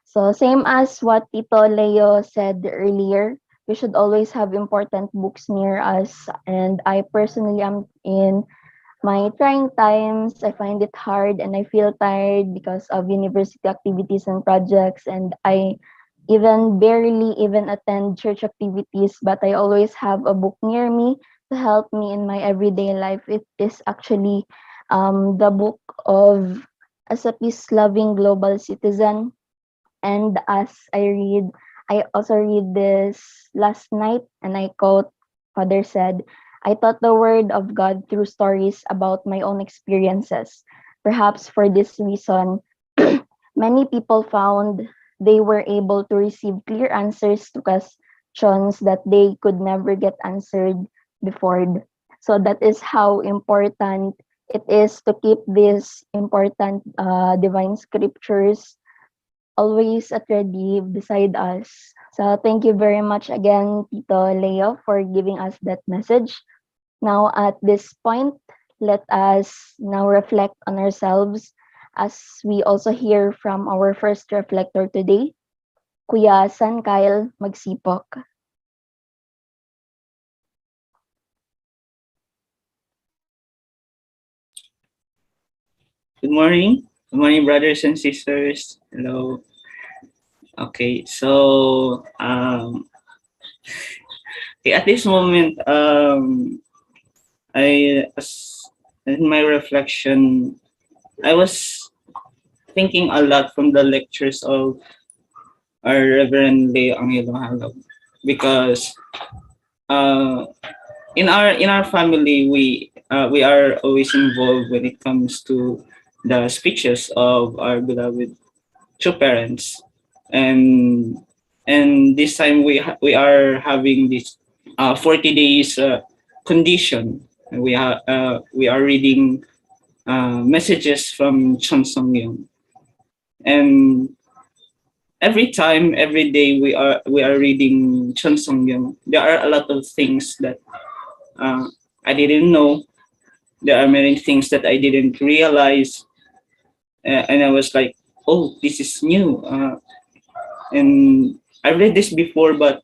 So same as what Tito Leo said earlier, we should always have important books near us. And I personally am in my trying times. I find it hard and I feel tired because of university activities and projects. And I even barely even attend church activities, but I always have a book near me to help me in my everyday life. It is actually the book of As a Peace-Loving Global Citizen. And as I also read this last night, and I quote, Father said, I taught the word of God through stories about my own experiences. Perhaps for this reason, many people found they were able to receive clear answers to questions that they could never get answered before. So that is how important it is to keep these important divine scriptures always at ready beside us. So thank you very much again, Tito Leo, for giving us that message. Now at this point, let us now reflect on ourselves as we also hear from our first reflector today, Kuya San Kyle Magsipok. Good morning. Good morning, brothers and sisters. Hello. Okay, so at this moment, in my reflection, I was thinking a lot from the lectures of our Reverend Leo Angelo Halog, because uh, in our family we are always involved when it comes to the speeches of our beloved true parents, and this time we are having this 40 days condition. We are reading messages from Chon Song Yong, and every time, every day we are reading Chon Song Yong. There are a lot of things that I didn't know. There are many things that I didn't realize, and I was like, "Oh, this is new." And I read this before, but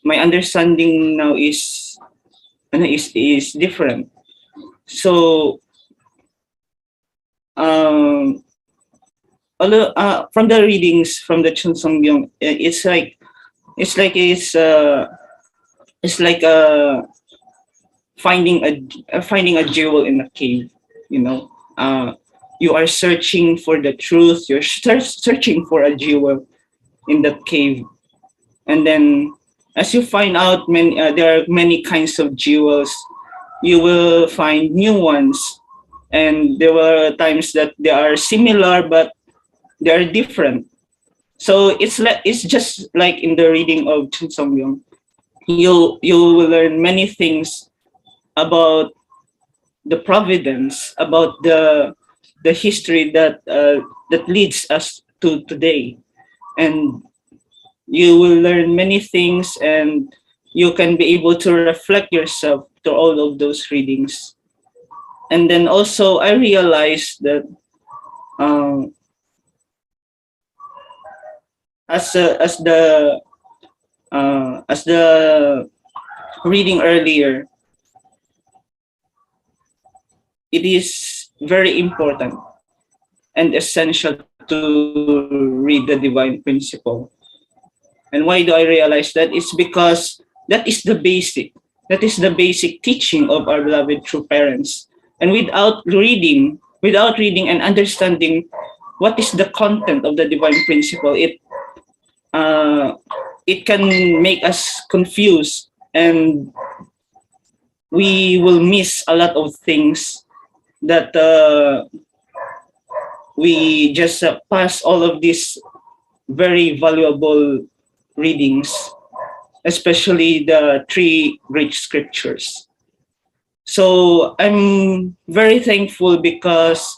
my understanding now is different. So, um, although from the readings from the Chun Song Byung, it's like finding a jewel in a cave. You know, you are searching for the truth. You're searching for a jewel in that cave, and then as you find out, there are many kinds of jewels. You will find new ones, and there were times that they are similar but they are different. So it's just like in the reading of Chun Song Myung. You will learn many things about the providence, about the history that leads us to today, and you will learn many things, and you can be able to reflect yourself to all of those readings. And then also I realized that um, as as the reading earlier, it is very important and essential to read the divine principle. And why do I realize that? It's because that is the basic. That is the basic teaching of our beloved true parents. And without reading and understanding what is the content of the divine principle, uh, it can make us confused, and we will miss a lot of things that we just pass all of these very valuable readings, especially the three great scriptures. So I'm very thankful because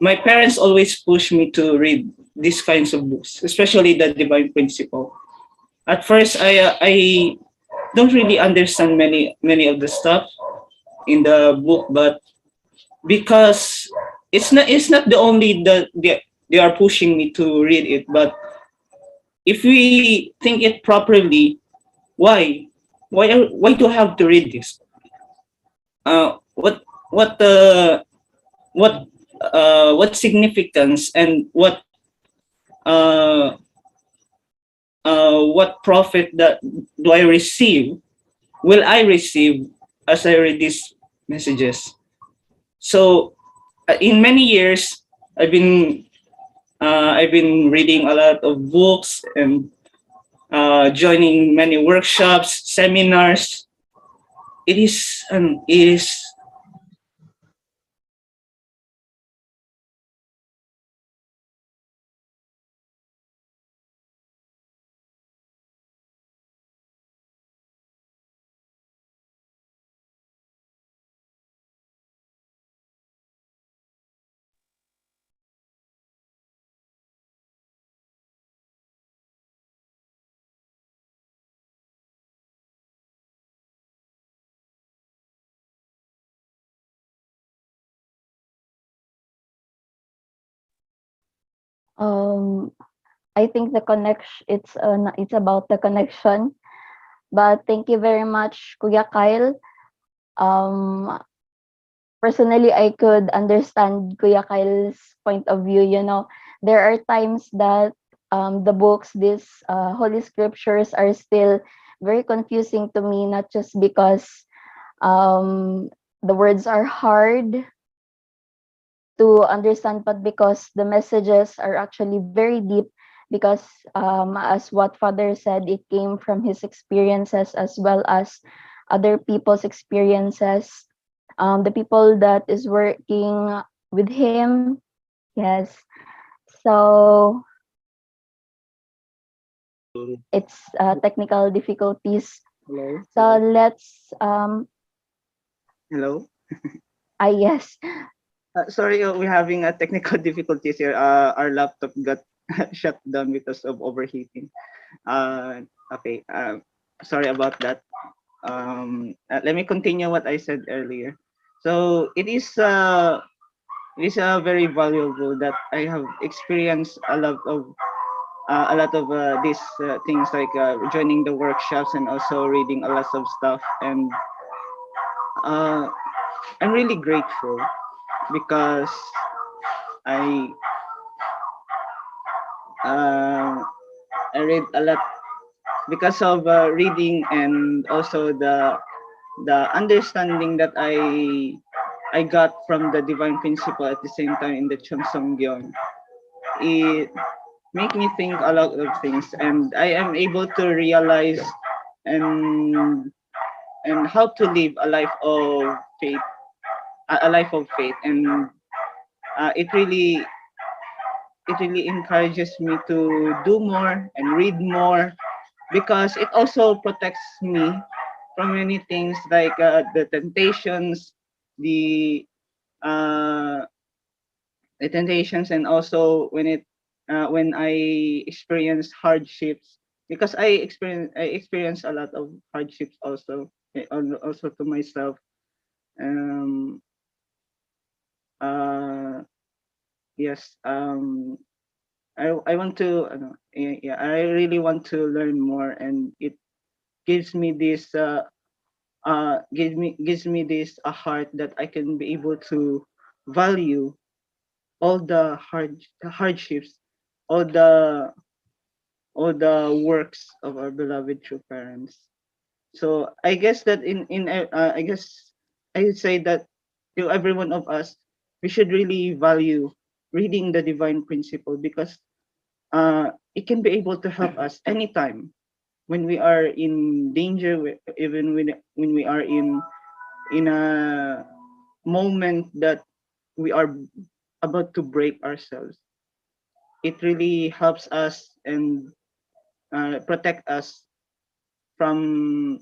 my parents always push me to read these kinds of books, especially the Divine Principle. At first, I don't really understand many of the stuff in the book, but because it's not the only that they are pushing me to read it, but if we think it properly, why why do I have to read this? What what uh, what significance and uh, what profit that do I receive? Will I receive as I read these messages? So, in many years, I've been reading a lot of books and joining many workshops, seminars. It is Um, I think the connection, it's about the connection. But thank you very much, Kuya Kyle. Um, Personally, I could understand Kuya Kyle's point of view. There are times that the books, these holy scriptures, are still very confusing to me, not just because the words are hard to understand, but because the messages are actually very deep. Because, as what Father said, it came from his experiences as well as other people's experiences. The people that is working with him, yes. So it's technical difficulties. Hello? So let's Hello? yes. Sorry, we're having a technical difficulties here. Our laptop got shut down because of overheating. Okay. Sorry about that. Let me continue what I said earlier. So it is very valuable that I have experienced a lot of these things like joining the workshops and also reading a lot of stuff, and uh, I'm really grateful because I uh, I read a lot because of reading, and also the understanding that I got from the divine principle at the same time in the Chomsonggyeong. It make me think a lot of things, and I am able to realize and how to live a life of faith, a life of faith, and it really encourages me to do more and read more, because it also protects me from many things like the temptations, the uh, and also when I experience hardships, because I experience a lot of hardships also, also to myself. Um, uh, yes. I want to yeah, I really want to learn more, and it gives me this gives me this a heart that I can be able to value all the hardships, all the works of our beloved true parents. So I guess that I guess I would say that to every one of us, we should really value reading the divine principle, because it can be able to help us anytime when we are in danger, even when we are in a moment that we are about to break ourselves. It really helps us and protect us from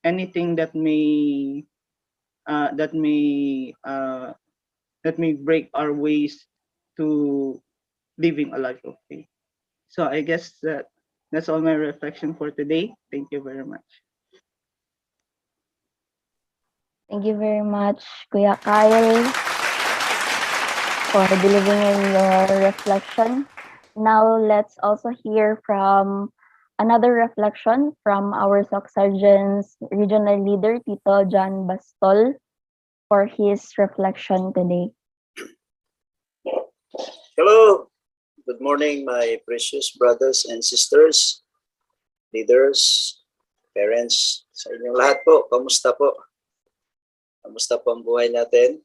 anything uh, that may uh, that may break our ways to living a life of faith. So I guess that's all my reflection for today. Thank you very much. Thank you very much, Kuya Kyle, for delivering your reflection. Now let's also hear from another reflection from our SOC Sergeant's regional leader, Tito John Bastol, for his reflection today. Hello, good morning, my precious brothers and sisters, leaders, parents, sa inyong lahat po. Kamusta po? Kamusta po ang buhay natin?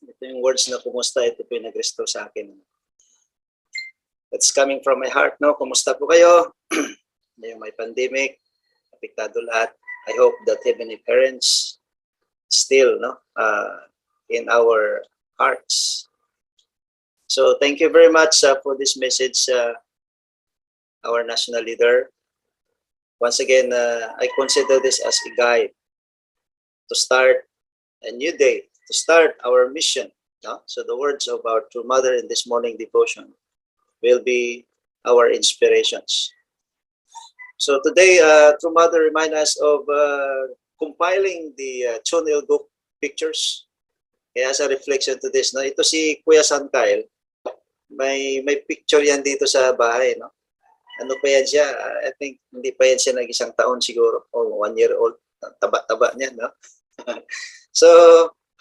Ito yung words na kumusta, ito po yung nag-restore sa akin. It's coming from my heart, no? Kumusta po kayo? Ngayong may pandemic, apektado lahat. I hope that Heavenly Parents still, no, in our hearts. So thank you very much for this message, our national leader. Once again, I consider this as a guide to start a new day, to start our mission. No? So the words of our true mother in this morning devotion will be our inspirations. So today, true mother remind us of compiling the Chonil book pictures. Kaya as a reflection to this, no? Ito si Kuya San Kyle, may picture yan dito sa bahay, no? Ano pa yan siya? I think hindi pa yan siya nag-isang taon siguro. O 1 year old. Taba-taba niya, no? So,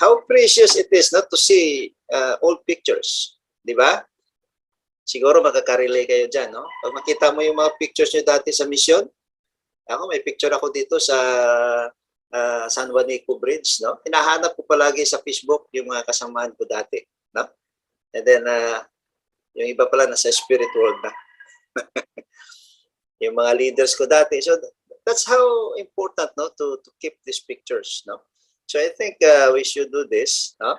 how precious it is not to see old pictures. Di ba? Siguro makaka-relay kayo dyan, no? Pag makita mo yung mga pictures nyo dati sa mission, ako may picture ako dito sa San Juanico Bridge, no? Hinahanap ko palagi sa Facebook yung mga kasamahan ko dati, no? And then, yung iba pala nasa spirit world na. Yung mga leaders ko dati. So, that's how important, no? To keep these pictures, no? So, I think we should do this, no?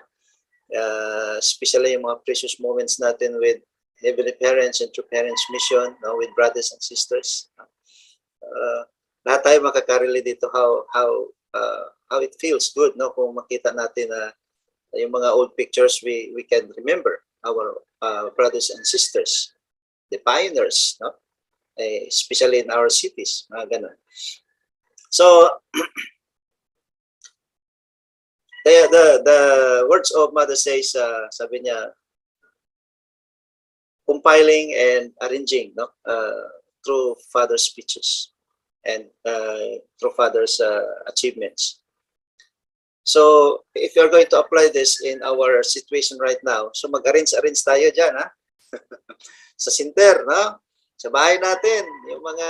Especially yung mga precious moments natin with Heavenly Parents and True Parents Mission, no? With brothers and sisters. Lahat tayo makaka-relate dito how it feels good, no? Kung makita natin na yung mga old pictures, we can remember our brothers and sisters, the pioneers, no? Especially in our cities, mga ganun. So, the words of Mother says, sabi niya, compiling and arranging, no? Through Father's speeches and through Father's achievements. So, if you're going to apply this in our situation right now, so mag-arrange tayo dyan, ha? Sa sinter, no? Sa bahay natin, yung mga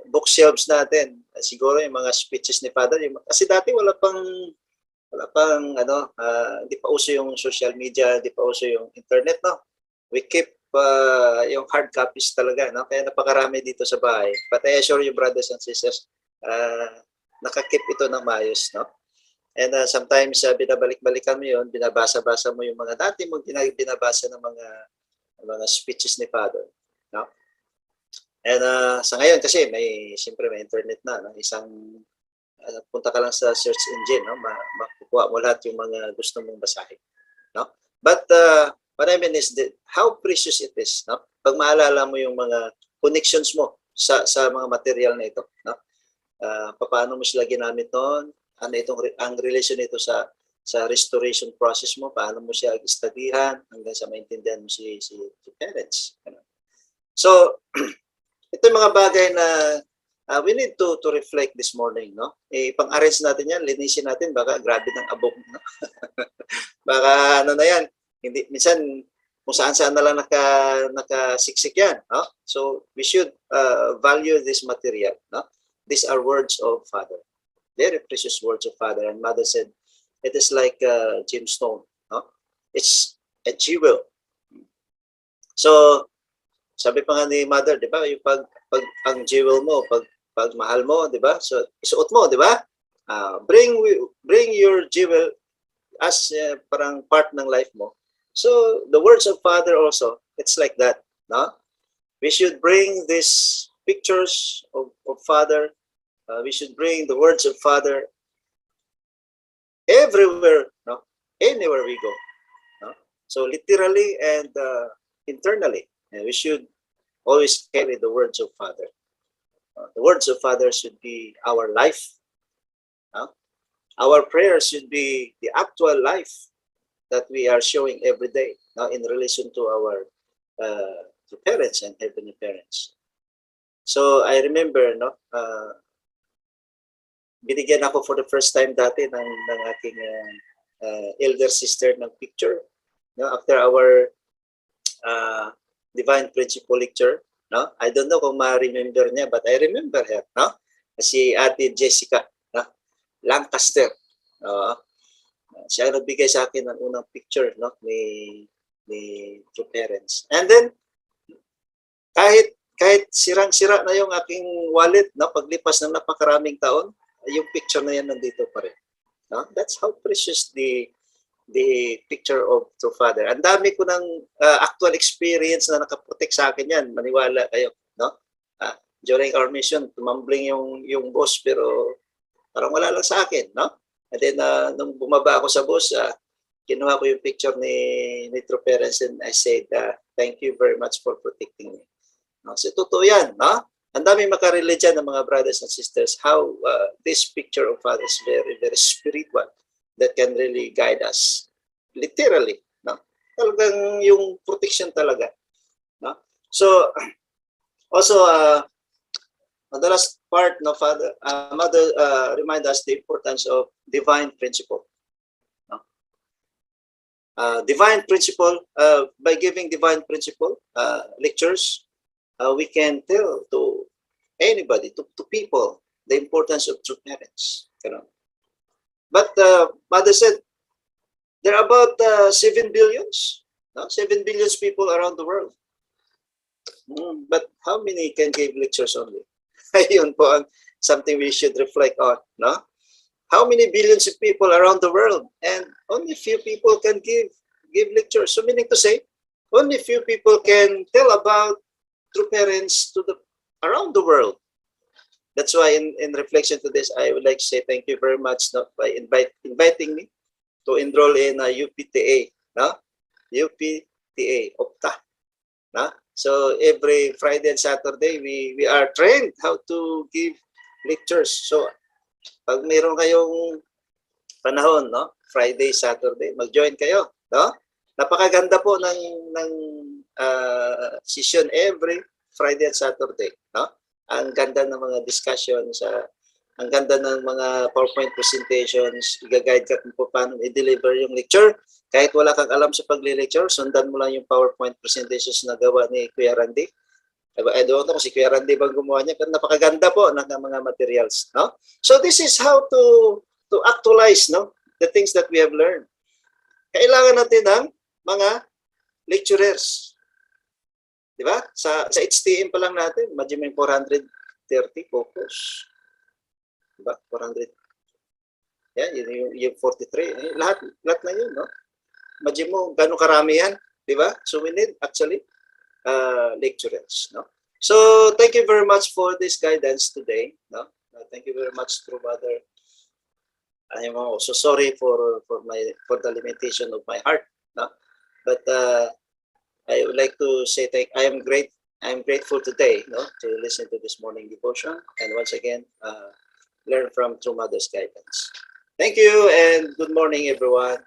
bookshelves natin, siguro yung mga speeches ni Father, kasi dati wala pang hindi pa uso yung social media, hindi pa uso yung internet, no? We keep yung hard copies talaga, no? Kaya napakarami dito sa bahay. But I assure you, brothers and sisters, nakakip ito ng maayos, no? And sometimes binabalik-balikan mo yun, binabasa-basa mo yung mga dati mong binabasa ng mga speeches ni Father, no? And sa ngayon kasi siyempre may internet na, no? Isang punta ka lang sa search engine, no? Makukuha mo lahat yung mga gusto mong basahin, no? But what I mean is how precious it is, no? Pag maalala mo yung mga connections mo sa mga material na ito, no? Paano mo sila ginamit noon? Ano ang relation nito sa restoration process mo? Paano mo siya studyhan hanggang sa maintindihan mo si parents? So, ito yung mga bagay na we need to reflect this morning, no? Pang-arrange natin yan, linisin natin, baka grabe ng abog, no? Baka ano na yan, hindi, minsan kung saan-saan na lang nakasiksik yan, no? So, we should value this material, no? These are words of Father. Very precious words of Father. And Mother said, it is like a gemstone, no? It's a jewel. So, sabi pa nga ni Mother, di ba, yung pag ang jewel mo, pag mahal mo, di ba? So, isuot mo, di ba? Bring your jewel as parang part ng life mo. So, the words of Father also, it's like that, no? We should bring these pictures of Father. We should bring the words of Father everywhere, no? Anywhere we go, no? So, literally and internally, we should always carry the words of Father. The words of Father should be our life. Our prayers should be the actual life that we are showing every day, in relation to our parents and heavenly parents. So I remember, binigyan ako for the first time dati ng aking elder sister ng picture, after our Divine Principle lecture, no? I don't know kung ma-remember niya, but I remember her, no? Si Ate Jessica, no? Lancaster. Siya nagbigay sa akin ng unang picture, no? ni True Parents. And then, kahit sirang-sira na yung aking wallet, no? Paglipas ng napakaraming taon, yung picture na yan nandito pa rin. No? That's how precious the picture of True Father. Ang dami ko ng actual experience na nakaprotect sa akin yan. Maniwala kayo, no? During our mission, tumambling yung boss, pero parang wala lang sa akin, no? And then, nung bumaba ako sa bus, kinuha ko yung picture ni True Parents and I said, thank you very much for protecting me. No? So, totoo yan, no? Ang dami makarelate dyan ng mga brothers and sisters how this picture of Father is very, very spiritual that can really guide us. Literally, no? Talagang yung protection talaga. No? So, also, the last part, no, Father, Mother remind us the importance of divine principle. No? Divine principle, by giving divine principle lectures, we can tell to anybody, to people, the importance of true parents. You know? But Mother said, there are about 7 billions, no? 7 billions people around the world. But how many can give lectures only? Ayun po ang something we should reflect on, no? How many billions of people around the world, and only few people can give lectures. So meaning to say, only few people can tell about true parents to the around the world. That's why in reflection to this, I would like to say thank you very much, no, by inviting me to enroll in UPTA, no? UPTA, OPTA, no? So every Friday and Saturday, we are trained how to give lectures. So pag mayroon kayong panahon, no? Friday, Saturday, mag-join kayo, no? Napakaganda po ng session every Friday and Saturday, no? Ang ganda ng mga discussions, ang ganda ng mga PowerPoint presentations, i-guide ka kung paano i-deliver yung lecture. Kahit wala kang alam sa pagli-lecture, sundan mo lang yung PowerPoint presentations na gawa ni Kuya Randy. I don't know kung si Kuya Randy bang gumawa niya, pero napakaganda po ng mga materials, no? So this is how to actualize, no, the things that we have learned. Kailangan natin ng mga lecturers. Di ba? Sa HTM pa lang natin, imagine mo yung 430 focus. Di ba? 400. Yan, yung 43. Lahat na yun, no? Imagine mo, gano'ng karami yan. Di ba? So we need actually lecturers, no? So thank you very much for this guidance today, no? Thank you very much, True Mother. I am also sorry for the limitation of my heart, no? But I would like to say I'm grateful today, no, to listen to this morning devotion and once again learn from True Mother's guidance. Thank you and good morning, everyone.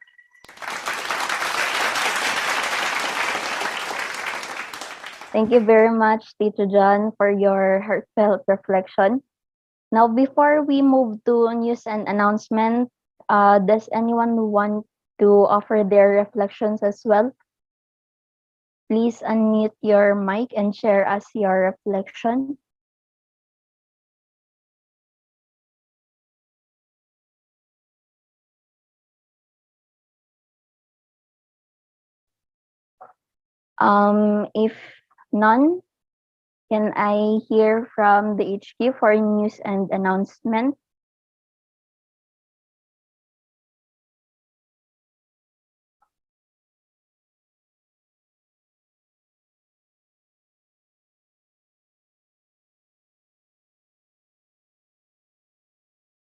Thank you very much, Tito John, for your heartfelt reflection. Now, before we move to news and announcement, does anyone want to offer their reflections as well? Please unmute your mic and share us your reflection. If none, can I hear from the HQ for news and announcement?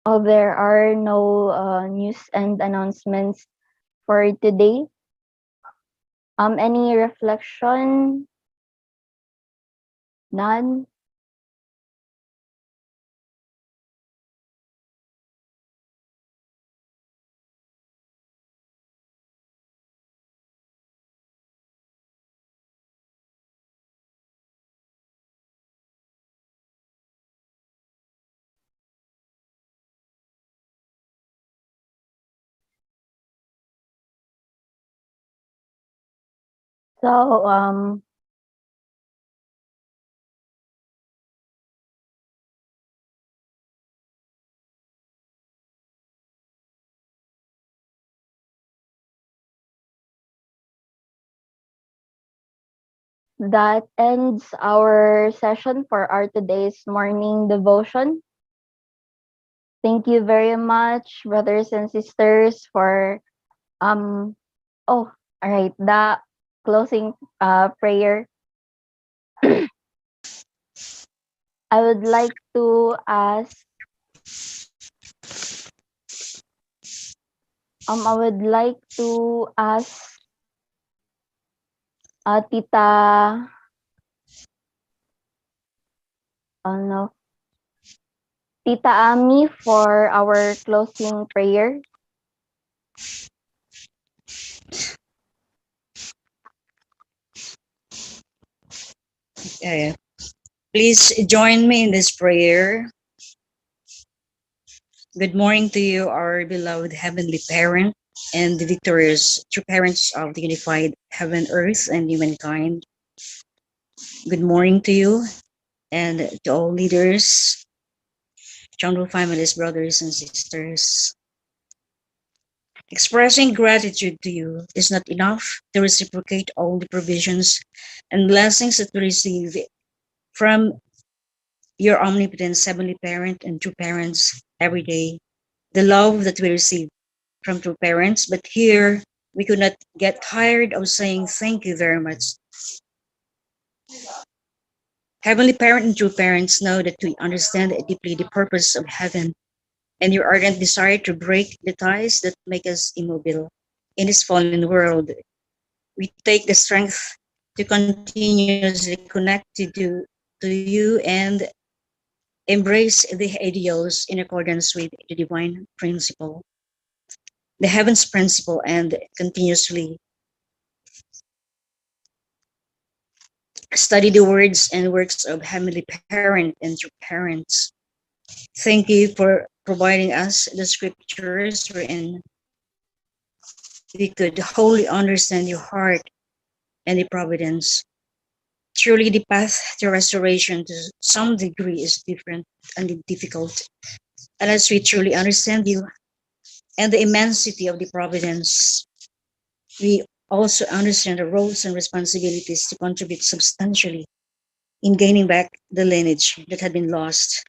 Oh, there are no news and announcements for today. Any reflection? None. So, that ends our session for our today's morning devotion. Thank you very much, brothers and sisters, for all right, the closing prayer. I would like to ask Tita Tita Ami for our closing prayer. Uh, Please join me in this prayer. Good morning to you, our beloved Heavenly Parent and the victorious true parents of the unified heaven, earth, and humankind. Good morning to you and to all leaders, Channel families, brothers, and sisters. Expressing gratitude to you is not enough to reciprocate all the provisions and blessings that we receive from your omnipotent heavenly parent and true parents every day. The love that we receive from true parents, but here we could not get tired of saying thank you very much. Heavenly parent and true parents know that we understand deeply the purpose of heaven and your ardent desire to break the ties that make us immobile. In this fallen world, we take the strength to continuously connect to you and embrace the ideals in accordance with the divine principle, the heaven's principle, and continuously study the words and works of Heavenly Parent and true parents. Thank you for providing us the scriptures wherein we could wholly understand your heart and the providence. Truly, the path to restoration to some degree is different and difficult. Unless we truly understand you and the immensity of the providence, we also understand the roles and responsibilities to contribute substantially in gaining back the lineage that had been lost.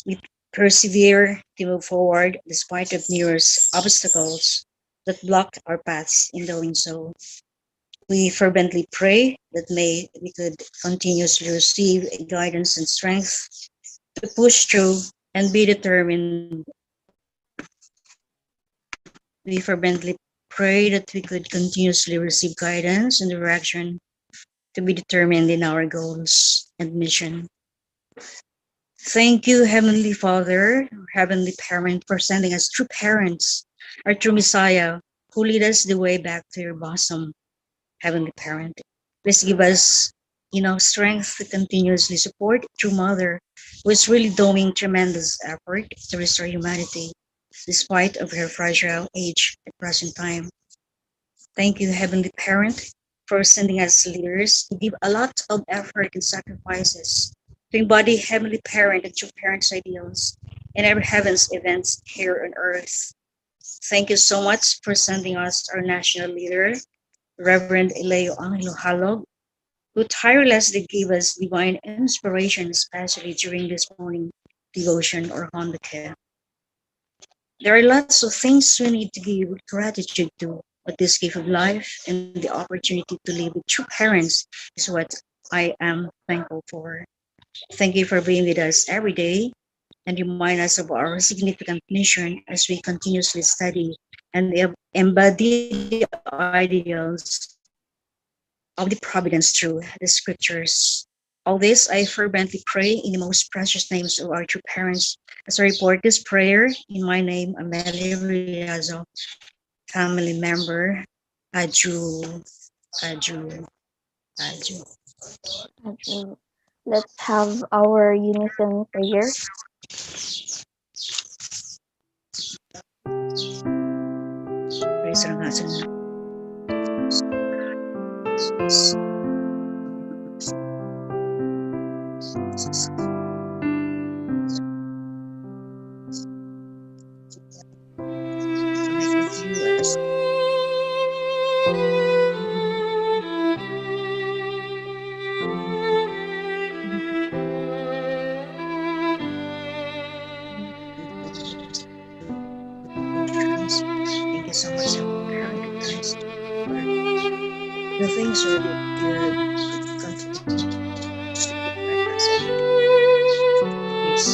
We persevere to move forward despite of numerous obstacles that block our paths in doing so. We fervently pray that may we could continuously receive guidance and strength to push through and be determined. We fervently pray that we could continuously receive guidance and direction to be determined in our goals and mission. Thank you, Heavenly Father, Heavenly Parent, for sending us true parents, our true Messiah, who lead us the way back to your bosom, Heavenly Parent. Please give us enough strength to continuously support true Mother, who is really doing tremendous effort to restore humanity, despite of her fragile age at present time. Thank you, Heavenly Parent, for sending us leaders to give a lot of effort and sacrifices to embody Heavenly Parent and true parents' ideals in every heaven's events here on earth. Thank you so much for sending us our national leader, Reverend Eleo Angelo Halog, who tirelessly gave us divine inspiration, especially during this morning devotion or Hanukkah. There are lots of things we need to give gratitude to, but this gift of life and the opportunity to live with true parents is what I am thankful for. Thank you for being with us every day and remind us of our significant mission as we continuously study and embody the ideals of the providence through the scriptures. All this I fervently pray in the most precious names of our true parents as I report this prayer in my name, Amelia Riazo, family member, Aju, Aju, Aju. Okay. Let's have our unison prayer. Praise the Lord. Thank you so much, parent and parents, for the things you did contribute to protect us and these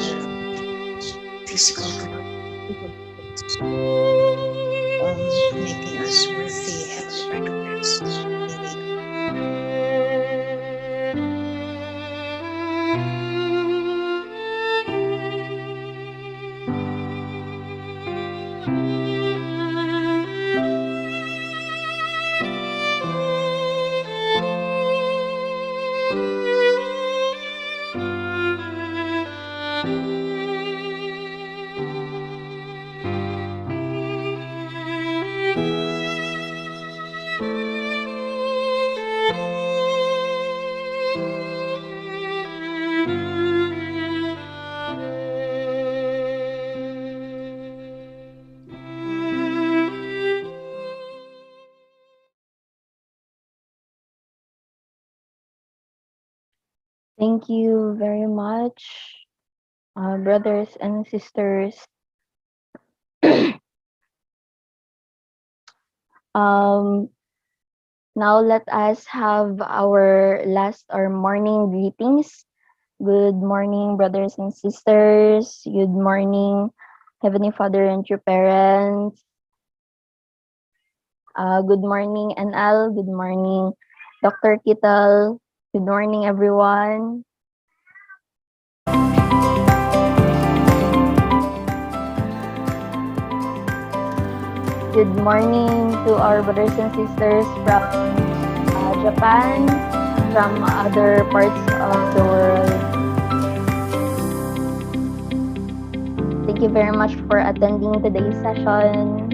physical capabilities, making us worthy heavenly recompense. Thank you very much, brothers and sisters. Now let us have our last or morning greetings. Good morning, brothers and sisters. Good morning, Heavenly Father and your parents. Good morning, NL. Good morning, Dr. Kittel. Good morning, everyone. Good morning to our brothers and sisters from Japan, from other parts of the world. Thank you very much for attending today's session.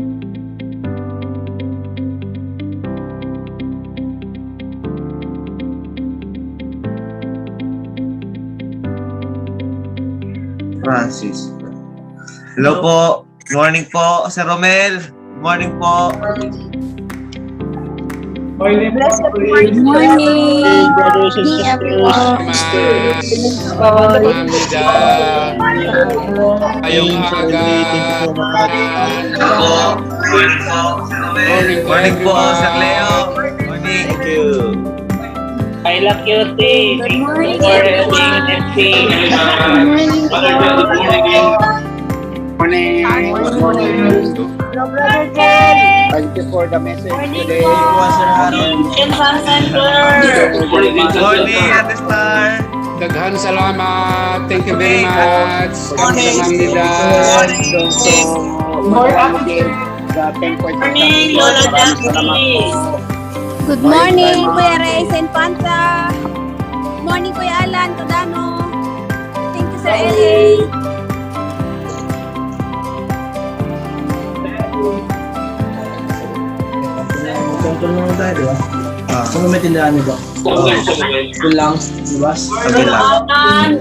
Francis. Hello po. Morning po, Sir Romel. Morning po. Morning, Good morning. brothers and sisters. Kamida. Ngayong aga. Thank you so much. Hello po. Morning po, Sir Romel. Morning to Morning po, Sir everyone. Leo. Morning. Thank you. I love you, T. Good morning, For everyone. being MC. Hello, Brother Jen. Thank you for the message today. Morning po, Sir Harold. Morning, Ate Star. Daghan salamat. Thank you very much. Kamsahamnida. Morning, Lola Jackie. Good morning, Kuya Reyes and Panta. Good morning, Kuya Alan Todano. Thank you, Sir L.A. Tungkol mo tayo, di ba? Kung may tindahan niyo ba? Doon lang, di ba? Sabi lang.